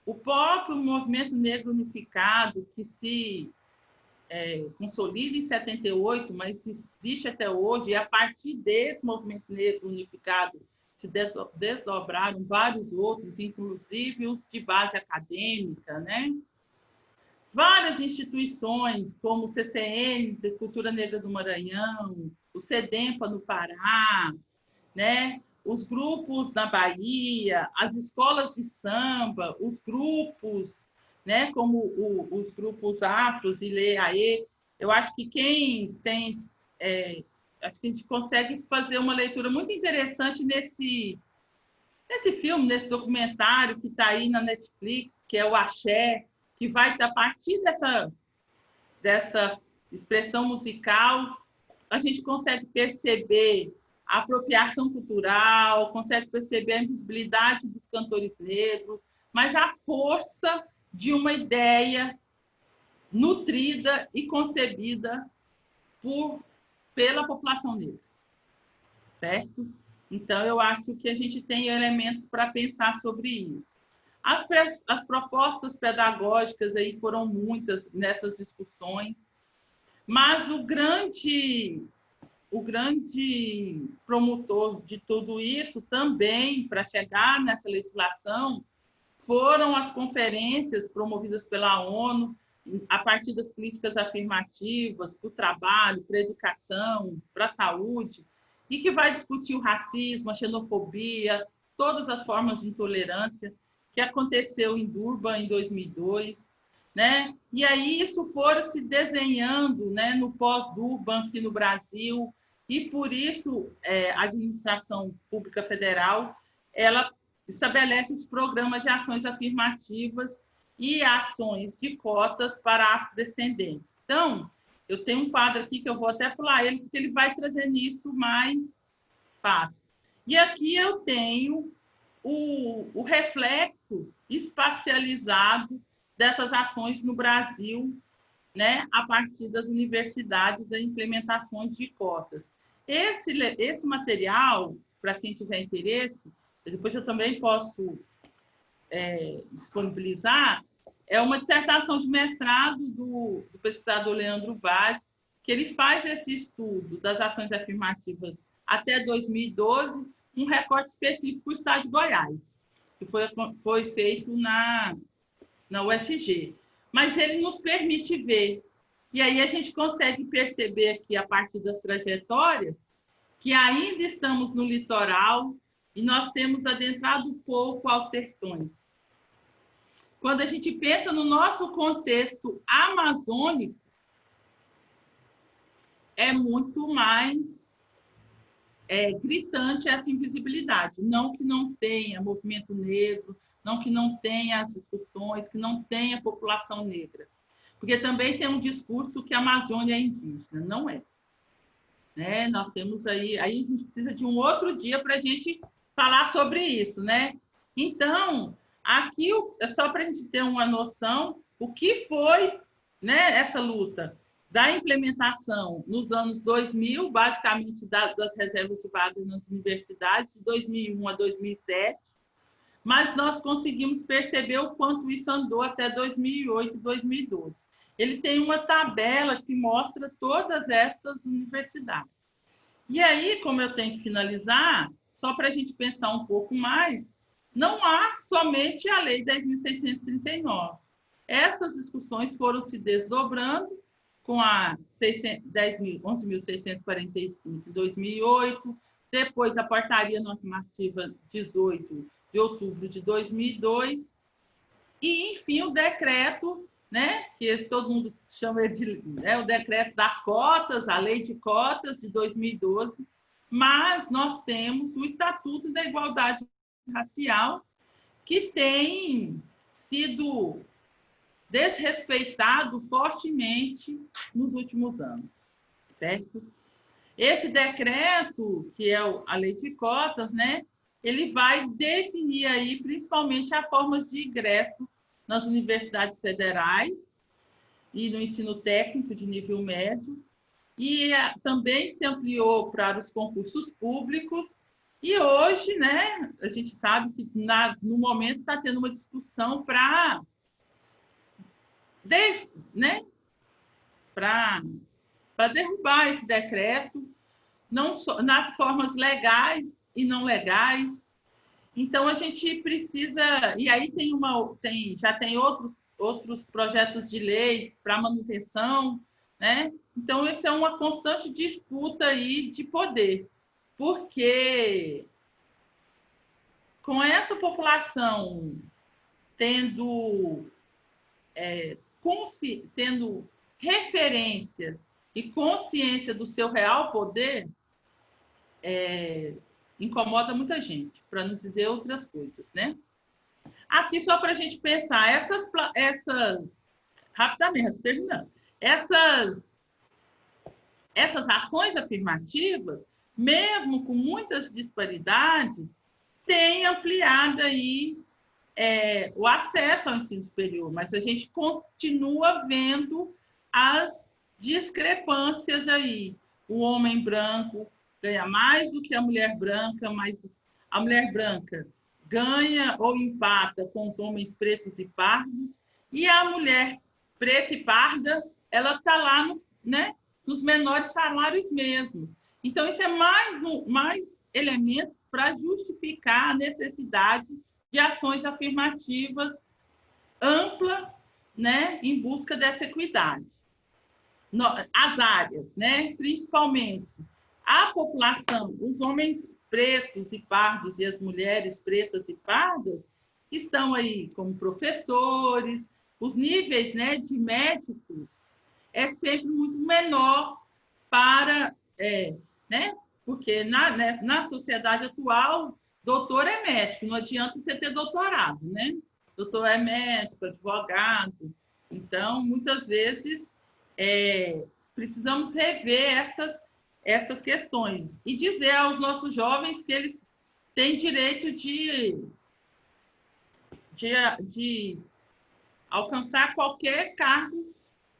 o próprio Movimento Negro Unificado, que se consolida em 78, mas existe até hoje, e a partir desse Movimento Negro Unificado se desdobraram vários outros, inclusive os de base acadêmica, né? Várias instituições, como o CCN, de Cultura Negra do Maranhão, o CEDEMPA no Pará, né? Os grupos na Bahia, as escolas de samba, os grupos, né? Como os grupos afros e Leaê. Eu acho que quem tem... acho que a gente consegue fazer uma leitura muito interessante nesse filme, nesse documentário que está aí na Netflix, que é o Axé, que vai, a partir dessa expressão musical, a gente consegue perceber a apropriação cultural, consegue perceber a invisibilidade dos cantores negros, mas a força de uma ideia nutrida e concebida pela população negra, certo? Então, eu acho que a gente tem elementos para pensar sobre isso. As propostas pedagógicas aí foram muitas nessas discussões, mas o grande promotor de tudo isso também, para chegar nessa legislação, foram as conferências promovidas pela ONU, a partir das políticas afirmativas, para o trabalho, para a educação, para a saúde, e que vai discutir o racismo, a xenofobia, todas as formas de intolerância que aconteceu em Durban em 2002, né? E aí isso foi se desenhando, né, no pós-Durban aqui no Brasil, e por isso a administração pública federal ela estabelece os programas de ações afirmativas e ações de cotas para afrodescendentes. Então, eu tenho um quadro aqui que eu vou até pular ele, porque ele vai trazendo isso mais fácil. E aqui eu tenho o reflexo espacializado dessas ações no Brasil, né, a partir das universidades e implementações de cotas. Esse material, para quem tiver interesse, depois eu também posso disponibilizar, é uma dissertação de mestrado do pesquisador Leandro Vaz, que ele faz esse estudo das ações afirmativas até 2012, um recorte específico para o estado de Goiás, que foi feito na UFG. Mas ele nos permite ver. E aí a gente consegue perceber aqui, a partir das trajetórias, que ainda estamos no litoral e nós temos adentrado pouco aos sertões. Quando a gente pensa no nosso contexto amazônico, é muito mais gritante essa invisibilidade. Não que não tenha movimento negro, não que não tenha as discussões, que não tenha população negra. Porque também tem um discurso que a Amazônia é indígena. Não é. Né? Nós temos aí a gente precisa de um outro dia para a gente falar sobre isso, né? Então, aqui é só para a gente ter uma noção o que foi, né, essa luta da implementação nos anos 2000, basicamente das reservas de vagas nas universidades, de 2001 a 2007, mas nós conseguimos perceber o quanto isso andou até 2008 e 2012. Ele tem uma tabela que mostra todas essas universidades. E aí, como eu tenho que finalizar, só para a gente pensar um pouco mais, não há somente a Lei 10.639. Essas discussões foram se desdobrando com a 11.645 de 2008, depois a Portaria Normativa 18 de outubro de 2002, e, enfim, o decreto, né, que todo mundo chama de o decreto das cotas, a Lei de Cotas de 2012, mas nós temos o Estatuto da Igualdade Racial, que tem sido desrespeitado fortemente nos últimos anos, certo? Esse decreto, que é a Lei de Cotas, né, ele vai definir aí principalmente as formas de ingresso nas universidades federais e no ensino técnico de nível médio, e também se ampliou para os concursos públicos. E hoje, né, a gente sabe que no momento está tendo uma discussão para derrubar esse decreto, não só nas formas legais e não legais. Então a gente precisa, e aí já tem outros projetos de lei para manutenção, né? Então essa é uma constante disputa aí de poder, porque com essa população tendo referências e consciência do seu real poder, incomoda muita gente, para não dizer outras coisas, né? Aqui, só para a gente pensar, rapidamente, terminando, essas ações afirmativas, mesmo com muitas disparidades, têm ampliado aí o acesso ao ensino superior, mas a gente continua vendo as discrepâncias aí. O homem branco ganha mais do que a mulher branca, mas a mulher branca ganha ou empata com os homens pretos e pardos, e a mulher preta e parda, ela está lá nos menores salários mesmo. Então, isso é mais elementos para justificar a necessidade de ações afirmativas amplas, né, em busca dessa equidade. As áreas, né, principalmente a população, os homens pretos e pardos e as mulheres pretas e pardas estão aí como professores, os níveis, né, de médicos é sempre muito menor para, né, porque na sociedade atual, doutor é médico, não adianta você ter doutorado, né? Doutor é médico, advogado. Então, muitas vezes, precisamos rever essas questões e dizer aos nossos jovens que eles têm direito de alcançar qualquer cargo,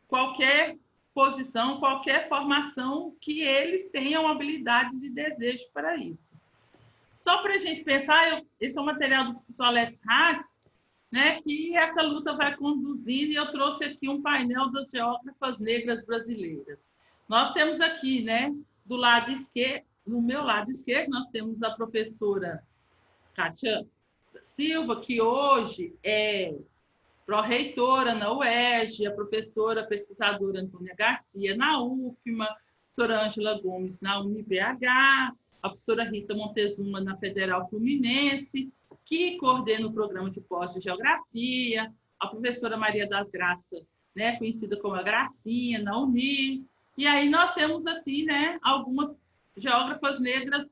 qualquer posição, qualquer formação que eles tenham habilidades e desejos para isso. Só para a gente pensar, esse é o material do professor Alex Hatz, né, que essa luta vai conduzindo, e eu trouxe aqui um painel das geógrafas negras brasileiras. Nós temos aqui, né, do lado esquerdo, no meu lado esquerdo, nós temos a professora Kátia Silva, que hoje é pró-reitora na UERJ, a professora pesquisadora Antônia Garcia na UFMA, a professora Ângela Gomes na UniBH, a professora Rita Montezuma na Federal Fluminense, que coordena o programa de pós de Geografia, a professora Maria das Graças, né, conhecida como a Gracinha, na Uni. E aí nós temos, assim, né, algumas geógrafas negras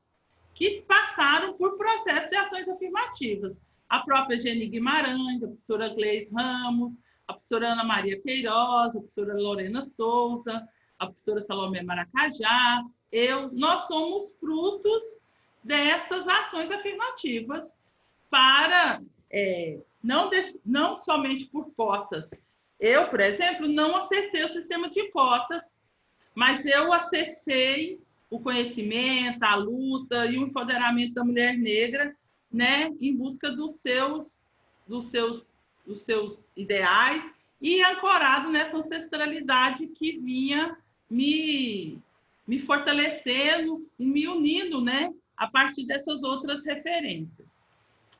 que passaram por processos de ações afirmativas. A própria Geni Guimarães, a professora Gleice Ramos, a professora Ana Maria Queiroz, a professora Lorena Souza, a professora Salomé Maracajá, nós somos frutos dessas ações afirmativas para, não somente por cotas. Eu, por exemplo, não acessei o sistema de cotas, mas eu acessei o conhecimento, a luta e o empoderamento da mulher negra, né, em busca dos seus ideais e ancorado nessa ancestralidade que vinha me fortalecendo e me unindo, né, a partir dessas outras referências.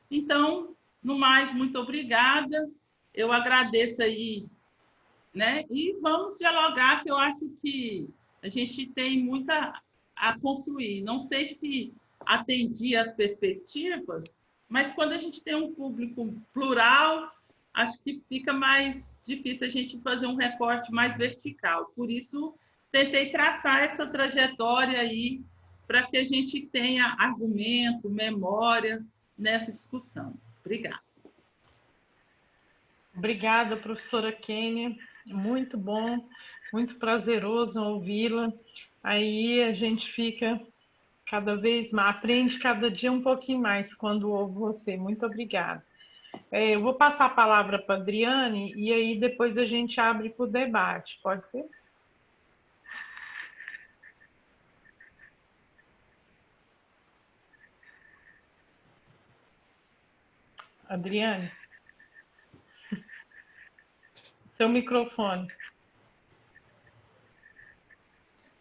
Então, no mais, muito obrigada. Eu agradeço aí, né, e vamos dialogar, que eu acho que a gente tem muita a construir. Não sei se atendi às perspectivas, mas quando a gente tem um público plural, acho que fica mais difícil a gente fazer um recorte mais vertical. Por isso, tentei traçar essa trajetória aí para que a gente tenha argumento, memória nessa discussão. Obrigada. Obrigada, professora Kênia. Muito bom, muito prazeroso ouvi-la. Aí a gente fica cada vez mais, aprende cada dia um pouquinho mais quando ouve você. Muito obrigada. Eu vou passar a palavra para a Adriane e aí depois a gente abre para o debate. Pode ser? Adriane? Seu microfone.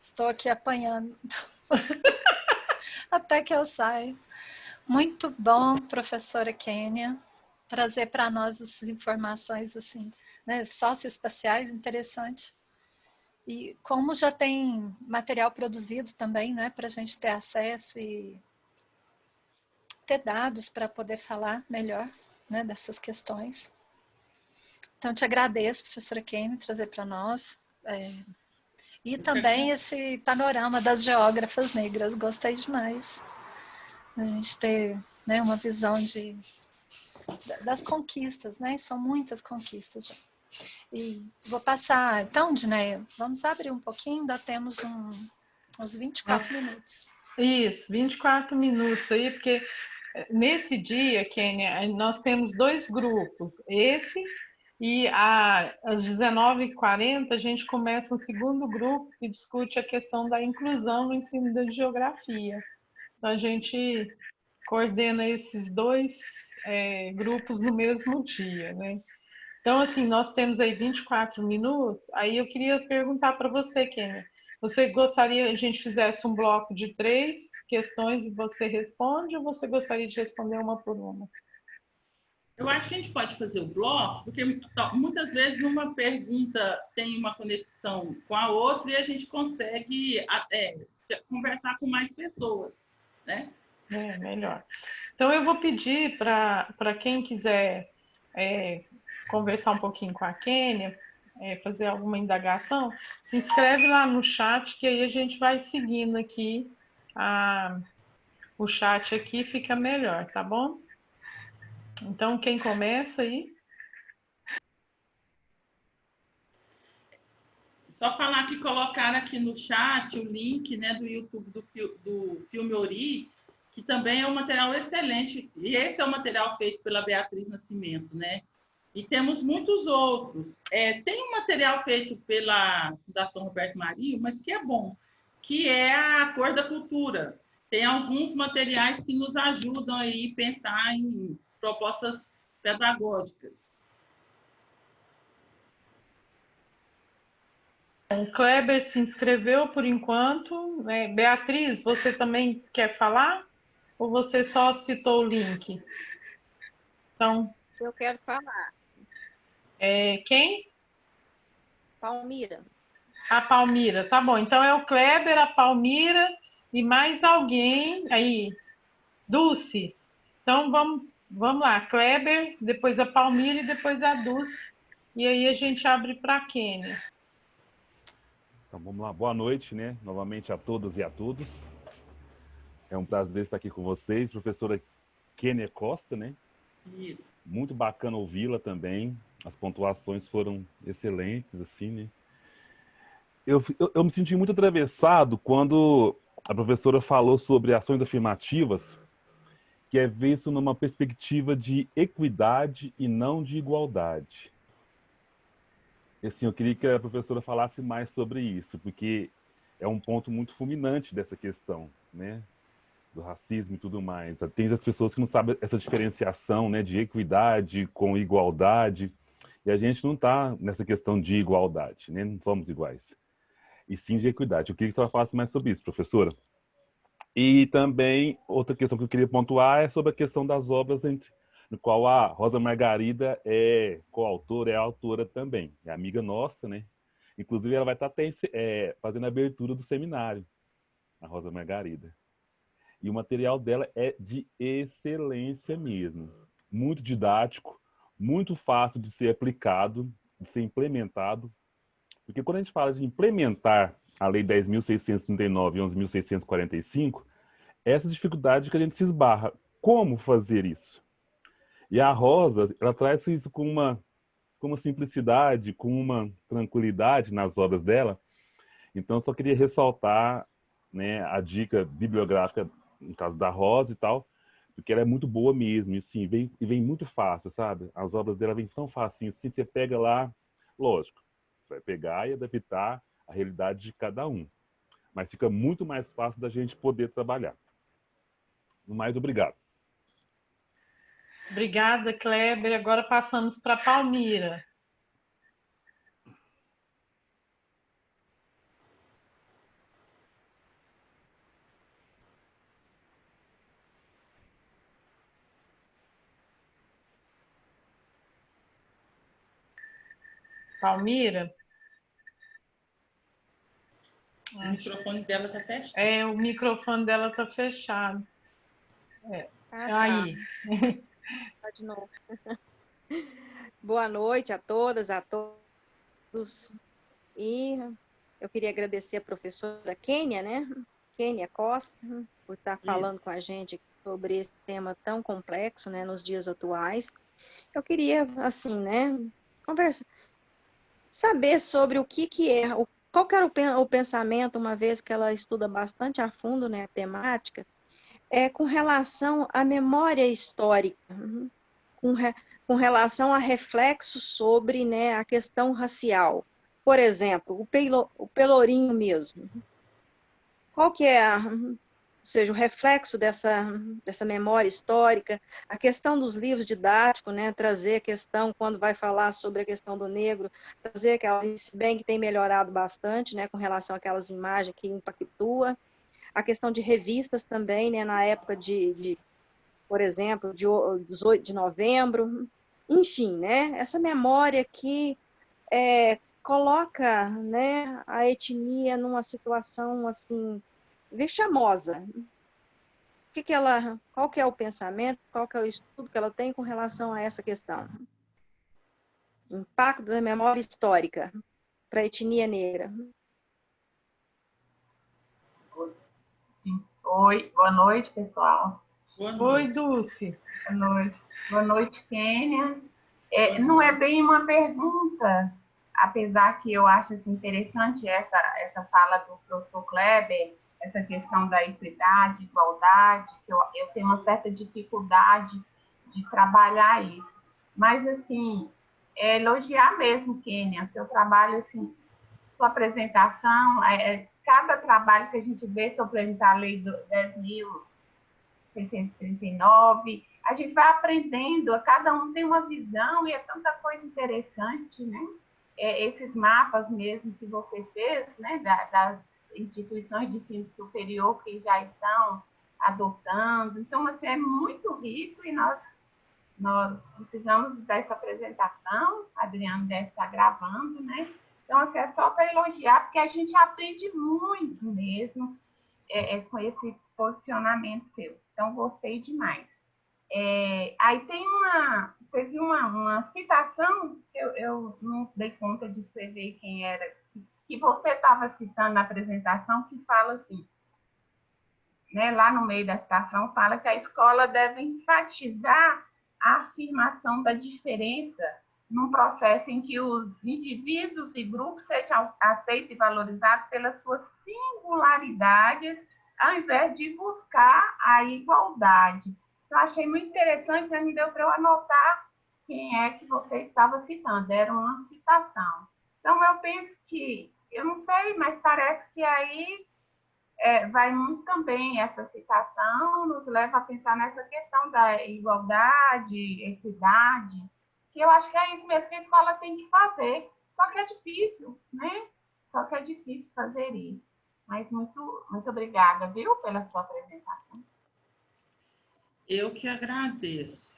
Estou aqui apanhando até que eu saia. Muito bom, professora Kênia, trazer para nós essas informações assim, né, socioespaciais, interessante. E como já tem material produzido também, né, para a gente ter acesso e ter dados para poder falar melhor, né, dessas questões. Então, te agradeço, professora Kênia, trazer para nós. E também esse panorama das geógrafas negras, gostei demais. A gente ter, né, uma visão das conquistas, né? São muitas conquistas já. E vou passar, então, Dineia, vamos abrir um pouquinho, ainda temos uns 24 minutos. Isso, 24 minutos aí, porque nesse dia, Kênia, nós temos 2 grupos, esse e às 19h40 a gente começa um segundo grupo que discute a questão da inclusão no ensino da geografia. Então, a gente coordena esses 2 grupos no mesmo dia, né? Então, assim, nós temos aí 24 minutos, aí eu queria perguntar para você, Kênia, você gostaria que a gente fizesse um bloco de 3 questões e você responde, ou você gostaria de responder uma por uma? Eu acho que a gente pode fazer o bloco, porque muitas vezes uma pergunta tem uma conexão com a outra e a gente consegue conversar com mais pessoas, né? É, melhor. Então, eu vou pedir para quem quiser conversar um pouquinho com a Kênia, fazer alguma indagação, se inscreve lá no chat, que aí a gente vai seguindo aqui o chat aqui, fica melhor, tá bom? Então, quem começa aí? Só falar que colocaram aqui no chat o link, né, do YouTube do Filme Ori, que também é um material excelente. E esse é o material feito pela Beatriz Nascimento, né? E temos muitos outros. Tem um material feito pela Fundação Roberto Marinho, mas que é bom, que é a Cor da Cultura. Tem alguns materiais que nos ajudam aí a pensar em propostas pedagógicas. O Kleber se inscreveu por enquanto. Beatriz, você também quer falar? Ou você só citou o link? Então, Eu quero falar. Quem? Palmira. A Palmira, tá bom. Então é o Kleber, a Palmira e mais alguém aí. Dulce. Então vamos lá. Kleber, depois a Palmira e depois a Dulce. E aí a gente abre para a Kênia. Então vamos lá. Boa noite, né? Novamente a todas e a todos. É um prazer estar aqui com vocês. Professora Kênia Costa, né? Isso. Muito bacana ouvi-la também. As pontuações foram excelentes, assim, né? Eu me senti muito atravessado quando a professora falou sobre ações afirmativas, que é ver isso numa perspectiva de equidade e não de igualdade. E, assim, eu queria que a professora falasse mais sobre isso, porque é um ponto muito fulminante dessa questão, né? Do racismo e tudo mais. Tem as pessoas que não sabem essa diferenciação, né, de equidade com igualdade, e a gente não está nessa questão de igualdade, né? Não somos iguais. E sim de equidade. Eu queria que a senhora falasse mais sobre isso, professora. E também, outra questão que eu queria pontuar é sobre a questão das obras no qual a Rosa Margarida é coautora, é autora também. É amiga nossa, né? Inclusive, ela vai estar fazendo a abertura do seminário, a Rosa Margarida. E o material dela é de excelência mesmo. Muito didático, muito fácil de ser aplicado, de ser implementado. Porque quando a gente fala de implementar a Lei 10.639 e 11.645, essa dificuldade que a gente se esbarra. Como fazer isso? E a Rosa, ela traz isso com uma simplicidade, com uma tranquilidade nas obras dela. Então, eu só queria ressaltar, né, a dica bibliográfica, no caso da Rosa e tal, porque ela é muito boa mesmo, e sim, vem muito fácil, sabe? As obras dela vêm tão facinho, assim, você pega lá, lógico, você vai pegar e adaptar a realidade de cada um, mas fica muito mais fácil da gente poder trabalhar. No mais, obrigado. Obrigada, Kleber. Agora passamos para a Palmira. Palmira? O microfone dela está fechado. O microfone dela está fechado. Aí. Tá de novo. Boa noite a todas, a todos. E eu queria agradecer a professora Kênia, né? Kênia Costa, por estar falando com a gente sobre esse tema tão complexo, né, nos dias atuais. Eu queria, assim, né, saber sobre o que é, qual que era o pensamento, uma vez que ela estuda bastante a fundo, né, a temática, com relação à memória histórica, com relação a reflexos sobre, né, a questão racial. Por exemplo, o Pelourinho mesmo. Qual que é, ou seja, o reflexo dessa memória histórica, a questão dos livros didáticos, né, trazer a questão, quando vai falar sobre a questão do negro, trazer aquela, se bem que tem melhorado bastante, né, com relação àquelas imagens que impactua, a questão de revistas também, né, na época por exemplo, de 18 de novembro, enfim, né, essa memória que coloca, né, a etnia numa situação assim vexamosa. qual que é o pensamento, qual que é o estudo que ela tem com relação a essa questão? Impacto da memória histórica para a etnia negra. Oi, boa noite, pessoal. Oi, Dulce. Boa noite. Boa noite, Kênia. Não é bem uma pergunta, apesar que eu acho assim, interessante essa fala do professor Kleber, essa questão da equidade, igualdade, que eu tenho uma certa dificuldade de trabalhar isso. Mas, assim, elogiar mesmo, Kênia, seu trabalho, assim, sua apresentação, cada trabalho que a gente vê sobre a lei do 10.639, a gente vai aprendendo, cada um tem uma visão e é tanta coisa interessante, né? Esses mapas mesmo que você fez, né, das instituições de ensino superior que já estão adotando. Então, assim, é muito rico e nós precisamos dessa apresentação, a Adriana deve estar gravando, né? Então, assim, é só para elogiar, porque a gente aprende muito mesmo com esse posicionamento seu. Então, gostei demais. Aí teve uma citação, eu não dei conta de escrever quem era, que você estava citando na apresentação, que fala assim, né, lá no meio da citação, fala que a escola deve enfatizar a afirmação da diferença num processo em que os indivíduos e grupos sejam aceitos e valorizados pelas suas singularidades, ao invés de buscar a igualdade. Eu achei muito interessante, mas não deu para eu anotar quem é que você estava citando, era uma citação. Então, eu penso que, eu não sei, mas parece que aí vai muito também essa citação, nos leva a pensar nessa questão da igualdade, equidade, que eu acho que é isso mesmo que a escola tem que fazer. Só que é difícil, né? Só que é difícil fazer isso. Mas muito, muito obrigada, viu, pela sua apresentação. Eu que agradeço.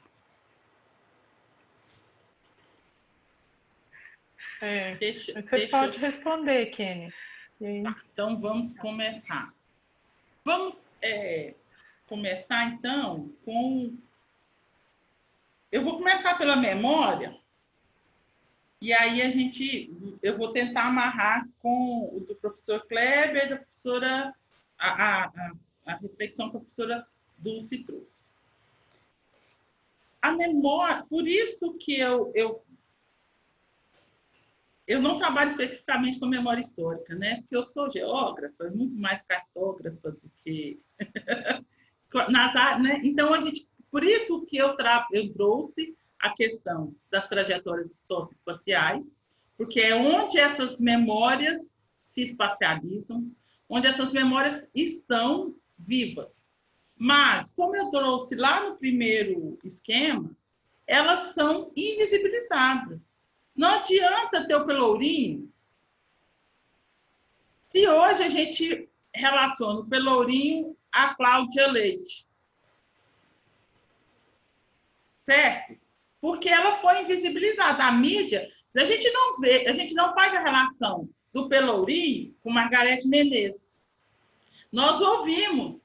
Você pode responder, Kênia. Então, vamos começar. Vamos começar, então, com... Eu vou começar pela memória, e aí eu vou tentar amarrar com o do professor Kleber, da professora... a reflexão que a professora Dulce trouxe. A memória... Por isso que eu não trabalho especificamente com memória histórica, né? Porque eu sou geógrafa, muito mais cartógrafa do que nas áreas, né? Então, por isso que eu trouxe a questão das trajetórias socioespaciais, porque é onde essas memórias se espacializam, onde essas memórias estão vivas. Mas, como eu trouxe lá no primeiro esquema, elas são invisibilizadas. Não adianta ter o Pelourinho se hoje a gente relaciona o Pelourinho a Cláudia Leite. Certo? Porque ela foi invisibilizada. A mídia, a gente não vê, a gente não faz a relação do Pelourinho com Margareth Menezes. Nós ouvimos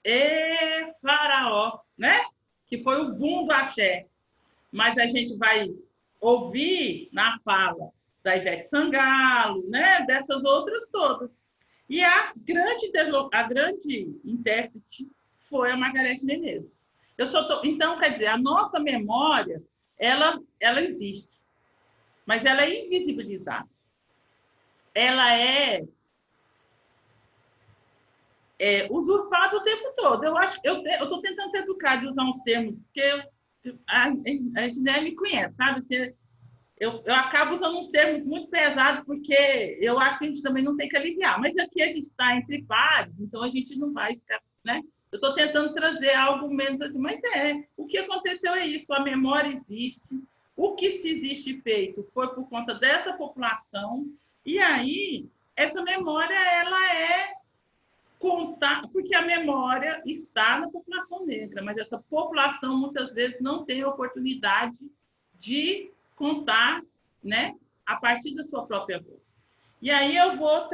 Faraó, né? Que foi o boom do axé. Mas a gente vai ouvir na fala da Ivete Sangalo, né? Dessas outras todas. E a grande intérprete foi a Margareth Menezes. Então, quer dizer, a nossa memória, ela existe, mas ela é invisibilizada. Ela é usurpada o tempo todo. Eu estou tentando ser educada de usar uns termos, porque a gente nem me conhece, sabe? Eu acabo usando uns termos muito pesados, porque eu acho que a gente também não tem que aliviar. Mas aqui a gente está entre pares, então a gente não vai ficar, né? Eu estou tentando trazer algo menos assim, mas o que aconteceu é isso, a memória existe, o que se existe feito foi por conta dessa população, e aí essa memória, ela é contar, porque a memória está na população negra, mas essa população muitas vezes não tem a oportunidade de contar, né, a partir da sua própria voz. E aí eu vou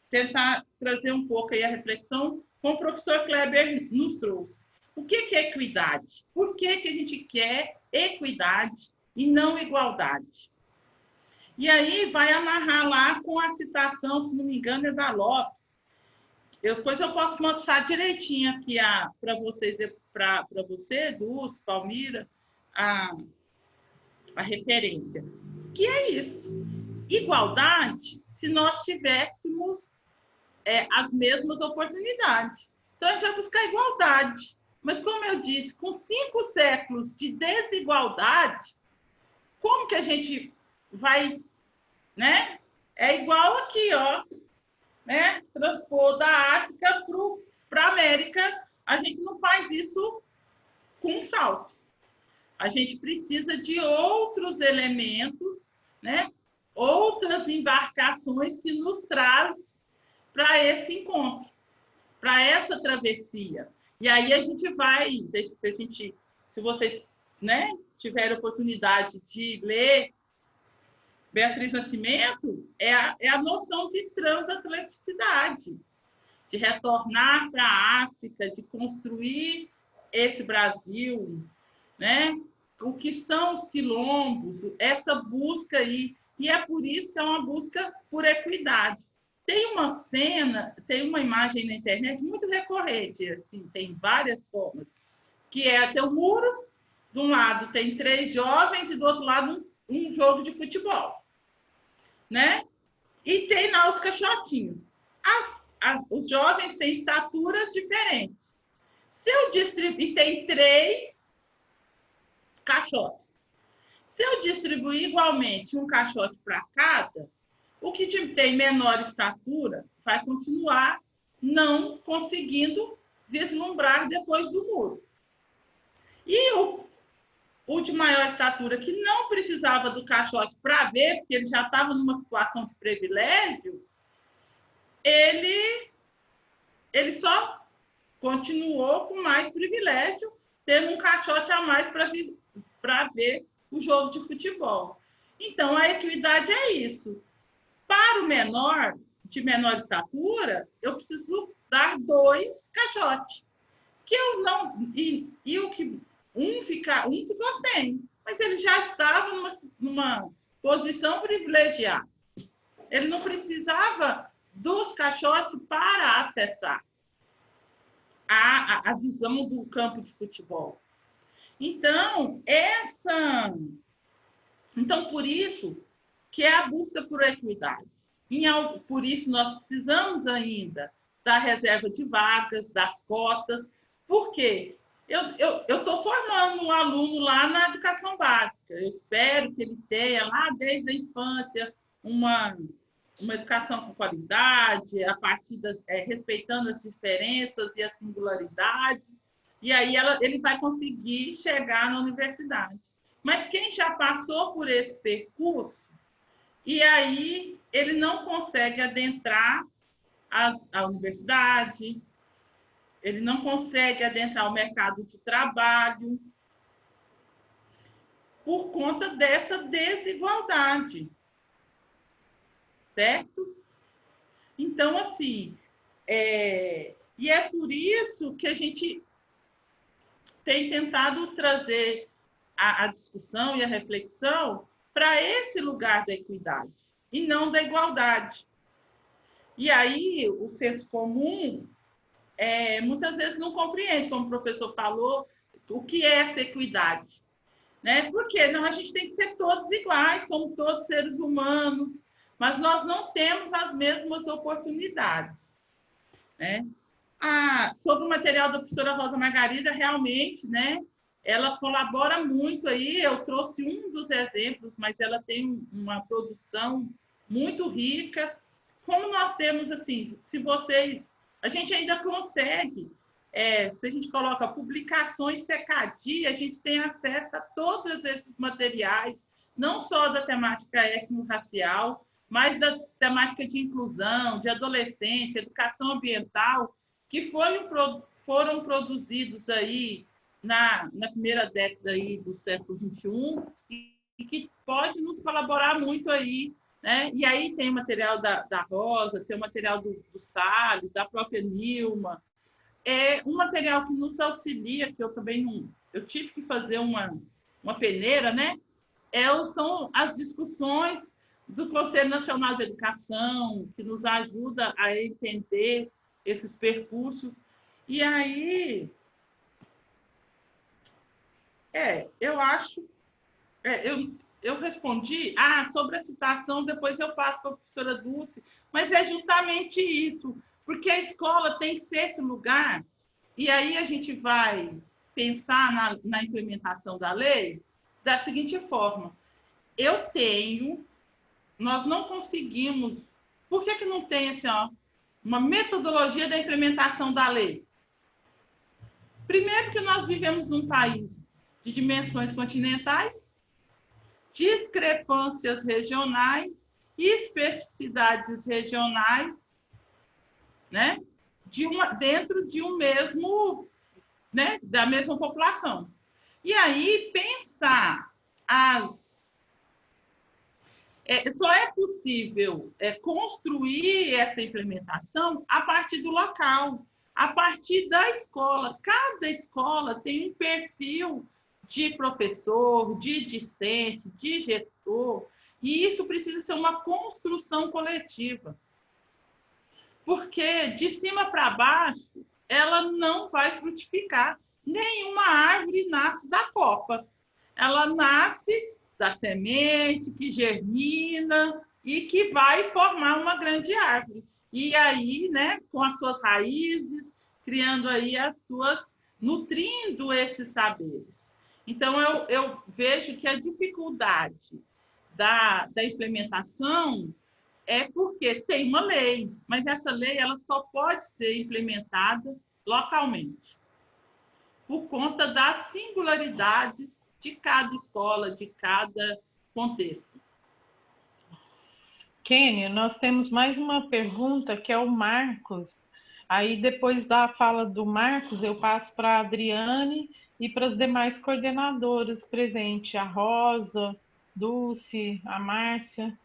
tentar trazer um pouco aí a reflexão como o professor Kleber nos trouxe. O que é equidade? Por que a gente quer equidade e não igualdade? E aí vai amarrar lá com a citação, se não me engano, é da Lopes. Depois eu posso mostrar direitinho aqui para vocês, para você, Dulce, Palmira, a referência. Que é isso? Igualdade, se nós tivéssemos as mesmas oportunidades. Então, a gente vai buscar igualdade. Mas, como eu disse, com 5 séculos de desigualdade, como que a gente vai, né? É igual aqui, ó, né? Transpor da África para a América, a gente não faz isso com um salto. A gente precisa de outros elementos, né? Outras embarcações que nos traz para esse encontro, para essa travessia. E aí a gente vai, se vocês, né, tiverem oportunidade de ler Beatriz Nascimento, é a noção de transatlanticidade, de retornar para a África, de construir esse Brasil, né? O que são os quilombos, essa busca aí. E é por isso que é uma busca por equidade. Tem uma cena, tem uma imagem na internet muito recorrente, assim, tem várias formas, que é ter um muro, de um lado tem 3 jovens e do outro lado um jogo de futebol, né? E tem lá os caixotinhos. Os jovens têm estaturas diferentes. Se eu distribuir, tem 3 caixotes. Se eu distribuir igualmente um caixote para cada, o que tem menor estatura vai continuar não conseguindo vislumbrar depois do muro. E o de maior estatura, que não precisava do caixote para ver, porque ele já estava numa situação de privilégio, ele só continuou com mais privilégio, tendo um caixote a mais para ver o jogo de futebol. Então, a equidade é isso. Para o menor, de menor estatura, eu preciso dar 2 caixotes. Que eu não. E o que um ficou sem, mas ele já estava numa posição privilegiada. Ele não precisava dos caixotes para acessar a visão do campo de futebol. Então, por isso que é a busca por equidade. Por isso, nós precisamos ainda da reserva de vagas, das cotas. Por quê? Eu estou formando um aluno lá na educação básica. Eu espero que ele tenha, lá desde a infância, uma educação com qualidade, a partir respeitando as diferenças e as singularidades. E aí ele vai conseguir chegar na universidade. Mas quem já passou por esse percurso, e aí ele não consegue adentrar a universidade, ele não consegue adentrar o mercado de trabalho por conta dessa desigualdade, certo? Então, assim, e é por isso que a gente tem tentado trazer a discussão e a reflexão para esse lugar da equidade e não da igualdade. E aí, o senso comum muitas vezes não compreende, como o professor falou, o que é essa equidade. Né? Porque não, a gente tem que ser todos iguais, somos todos seres humanos, mas nós não temos as mesmas oportunidades. Né? Sobre o material da professora Rosa Margarida, realmente, né, ela colabora muito aí, eu trouxe um dos exemplos, mas ela tem uma produção muito rica. Como nós temos, assim, a gente ainda consegue, se a gente coloca publicações Secadia, a gente tem acesso a todos esses materiais, não só da temática étnico-racial, mas da temática de inclusão, de adolescente, educação ambiental, que foram produzidos aí na primeira década aí do século XXI e que pode nos colaborar muito aí, né? E aí tem o material da Rosa, tem o material do Salles, da própria Nilma, um material que nos auxilia, que eu também não... Eu tive que fazer uma peneira, né? São as discussões do Conselho Nacional de Educação, que nos ajuda a entender esses percursos. E aí, eu acho... eu respondi, sobre a citação, depois eu passo para a professora Dulce, mas é justamente isso, porque a escola tem que ser esse lugar, e aí a gente vai pensar na implementação da lei da seguinte forma: nós não conseguimos, por que não tem assim, uma metodologia da implementação da lei? Primeiro que nós vivemos num país de dimensões continentais, discrepâncias regionais e especificidades regionais, né, dentro de um mesmo, né, da mesma população. E aí pensar só é possível construir essa implementação a partir do local, a partir da escola. Cada escola tem um perfil de professor, de discente, de gestor, e isso precisa ser uma construção coletiva. Porque de cima para baixo, ela não vai frutificar. Nenhuma árvore nasce da copa. Ela nasce da semente, que germina e que vai formar uma grande árvore. E aí, né, com as suas raízes, criando aí nutrindo esses saberes. Então, eu vejo que a dificuldade da implementação é porque tem uma lei, mas essa lei ela só pode ser implementada localmente, por conta das singularidades de cada escola, de cada contexto. Kênia, nós temos mais uma pergunta, que é o Marcos. Aí, depois da fala do Marcos, eu passo para a Adriane e para as demais coordenadoras presentes, a Rosa, Dulce, a Márcia.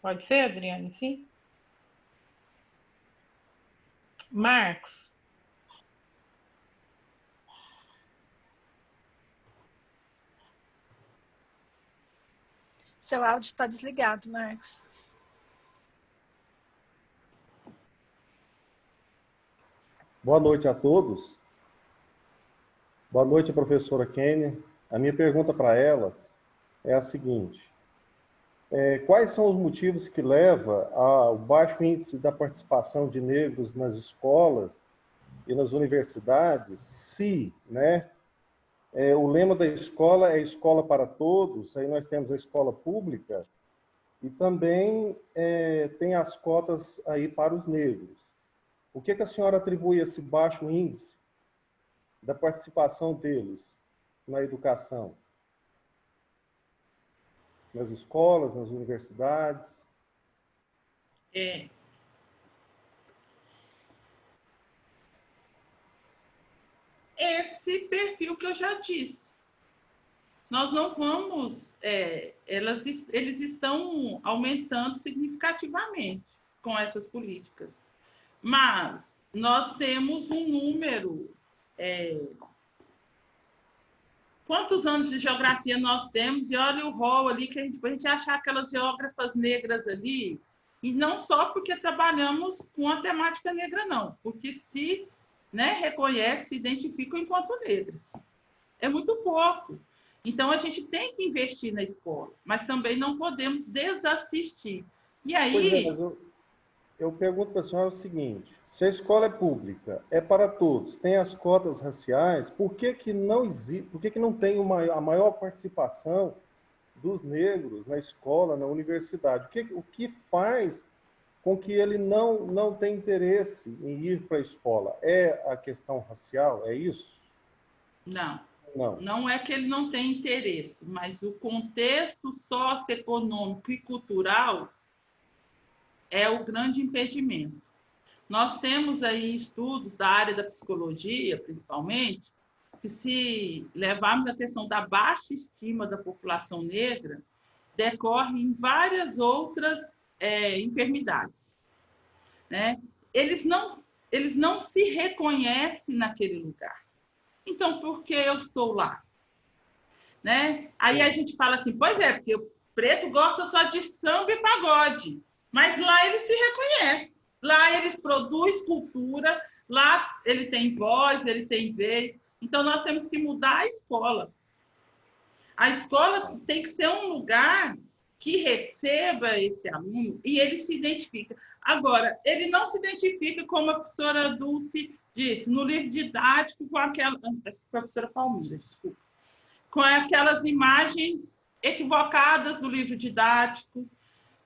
Pode ser, Adriane? Sim? Marcos. Seu áudio está desligado, Marcos. Boa noite a todos. Boa noite, professora Kênia. A minha pergunta para ela é a seguinte: quais são os motivos que levam ao baixo índice da participação de negros nas escolas e nas universidades, se, né, o lema da escola é escola para todos, aí nós temos a escola pública e também tem as cotas aí para os negros. O que a senhora atribui a esse baixo índice da participação deles na educação? Nas escolas, nas universidades? Esse perfil que eu já disse. Nós não vamos... eles estão aumentando significativamente com essas políticas. Mas nós temos um número... quantos anos de geografia nós temos? E olha o rol ali, que a gente achar aquelas geógrafas negras ali, e não só porque trabalhamos com a temática negra, não, porque se, né, reconhece, se identificam enquanto negras. É muito pouco. Então, a gente tem que investir na escola, mas também não podemos desassistir. E aí... Pois é, mas eu pergunto para a senhora o seguinte: se a escola é pública, é para todos, tem as cotas raciais, por que não existe, por que não tem a maior participação dos negros na escola, na universidade? O que faz com que ele não tenha interesse em ir para a escola? É a questão racial? É isso? Não. Não é que ele não tem interesse, mas o contexto socioeconômico e cultural é o grande impedimento. Nós temos aí estudos da área da psicologia, principalmente, que se levarmos a questão da baixa estima da população negra, decorre em várias outras enfermidades, né? Eles não... eles não se reconhecem naquele lugar. Então, por que eu estou lá? Né? Aí a gente fala assim, pois é, porque o preto gosta só de samba e pagode, mas lá ele se reconhece, lá eles produzem cultura, lá ele tem voz, ele tem vez. Então, nós temos que mudar a escola. A escola tem que ser um lugar que receba esse aluno e ele se identifica. Agora, ele não se identifica, como a professora Dulce disse, no livro didático, com aquela... A professora Palmira, desculpa. Com aquelas imagens equivocadas do livro didático.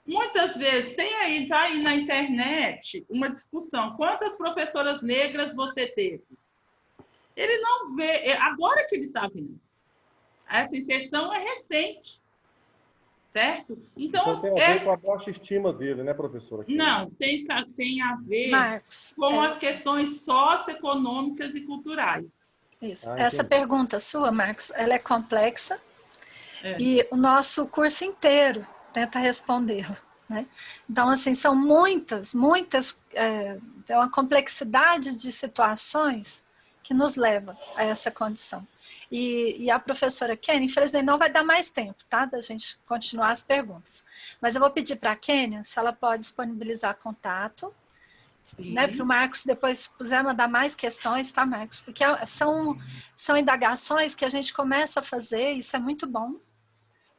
Muitas vezes, tá aí na internet uma discussão. Quantas professoras negras você teve? Ele não vê, agora que ele está vendo. Essa inserção é recente. Certo? Então tem a ver com a baixa estima dele, né, professora? Não, tem a ver Marcos, com as questões socioeconômicas e culturais. Isso. Essa pergunta sua, Marcos, ela é complexa e o nosso curso inteiro tenta respondê-la, né? Então, assim, são muitas, é uma complexidade de situações que nos leva a essa condição. E a professora Kênia, infelizmente, não vai dar mais tempo, tá? Da gente continuar as perguntas. Mas eu vou pedir para a Kênia se ela pode disponibilizar contato, né? Para o Marcos depois puder mandar mais questões, tá, Marcos? Porque são indagações que a gente começa a fazer, isso é muito bom,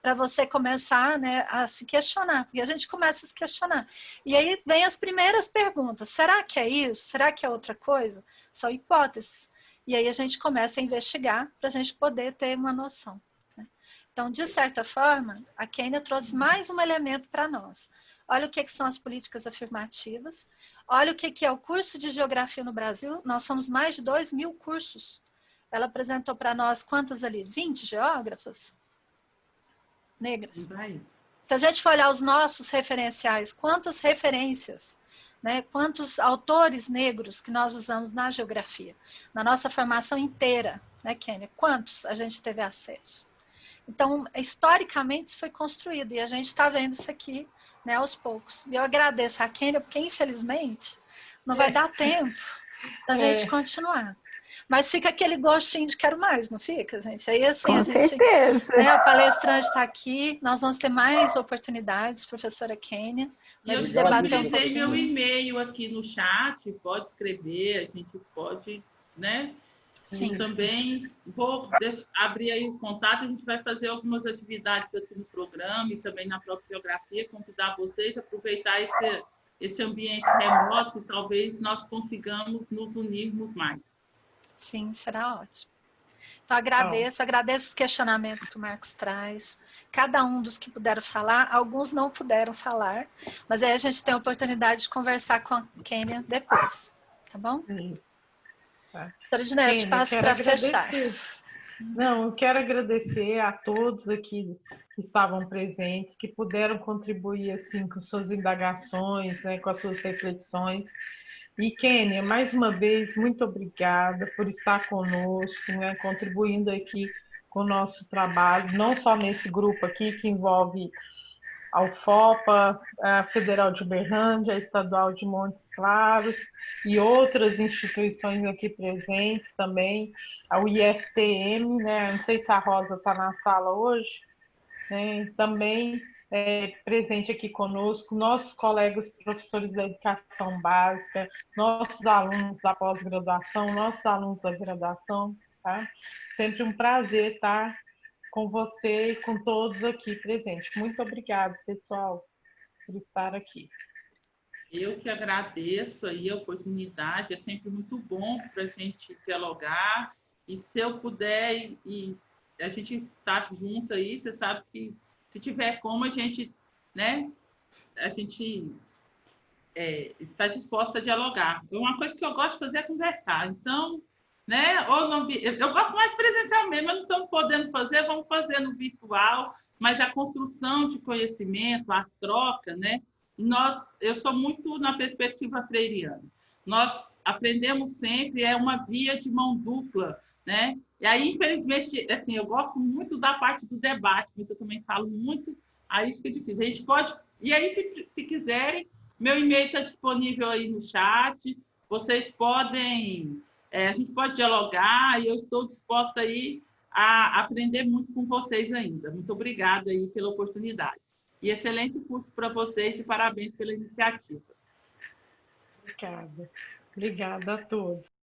para você começar, né, a se questionar, porque a gente começa a se questionar. E aí vem as primeiras perguntas. Será que é isso? Será que é outra coisa? São hipóteses. E aí a gente começa a investigar para a gente poder ter uma noção, né? Então, de certa forma, a Kênia trouxe mais um elemento para nós. Olha o que são as políticas afirmativas, olha o que é o curso de geografia no Brasil. Nós somos mais de 2.000 cursos. Ela apresentou para nós quantas ali? 20 geógrafas negras. Se a gente for olhar os nossos referenciais, quantas referências, né, quantos autores negros que nós usamos na geografia, na nossa formação inteira, né, Kênia? Quantos a gente teve acesso? Então, historicamente, isso foi construído e a gente está vendo isso aqui, né, aos poucos. E eu agradeço a Kênia, porque, infelizmente, não vai dar tempo da gente continuar. Mas fica aquele gostinho de quero mais, não fica, gente? Aí, assim, Com certeza. Né, o palestrante está aqui, nós vamos ter mais oportunidades, professora Kênia. E eu disponibilizei meu e-mail aqui no chat, pode escrever, a gente pode, né? Sim. E também vou abrir aí o contato, a gente vai fazer algumas atividades aqui no programa e também na própria geografia, convidar vocês a aproveitar esse ambiente remoto e talvez nós consigamos nos unirmos mais. Sim, será ótimo. Então, agradeço os questionamentos que o Marcos traz. Cada um dos que puderam falar, alguns não puderam falar, mas aí a gente tem a oportunidade de conversar com a Kênia depois, tá bom? Isso. Tá. Doutora Edneia, eu te passo para fechar. Não, eu quero agradecer a todos aqui que estavam presentes, que puderam contribuir assim, com suas indagações, né, com as suas reflexões. E, Kênia, mais uma vez, muito obrigada por estar conosco, né, contribuindo aqui com o nosso trabalho, não só nesse grupo aqui que envolve a UFOPA, a Federal de Uberlândia, a Estadual de Montes Claros e outras instituições aqui presentes também, a UIFTM, né, não sei se a Rosa está na sala hoje, né, também presente aqui conosco, nossos colegas professores da educação básica, nossos alunos da pós-graduação, nossos alunos da graduação, tá? Sempre um prazer estar com você e com todos aqui presentes. Muito obrigada, pessoal, por estar aqui. Eu que agradeço aí a oportunidade, é sempre muito bom para a gente dialogar, e se eu puder, e a gente está junto aí, você sabe que se tiver como, a gente, né, está disposta a dialogar. Uma coisa que eu gosto de fazer é conversar. Então, né, eu gosto mais presencialmente, mas não estamos podendo fazer, vamos fazer no virtual, mas a construção de conhecimento, a troca, né, eu sou muito na perspectiva freiriana. Nós aprendemos sempre, é uma via de mão dupla, né? E aí, infelizmente, assim, eu gosto muito da parte do debate, mas eu também falo muito, aí fica difícil. A gente pode... E aí, se quiserem, meu e-mail está disponível aí no chat, vocês podem, a gente pode dialogar e eu estou disposta aí a aprender muito com vocês ainda. Muito obrigada aí pela oportunidade. E excelente curso para vocês e parabéns pela iniciativa. Obrigada. Obrigada a todos.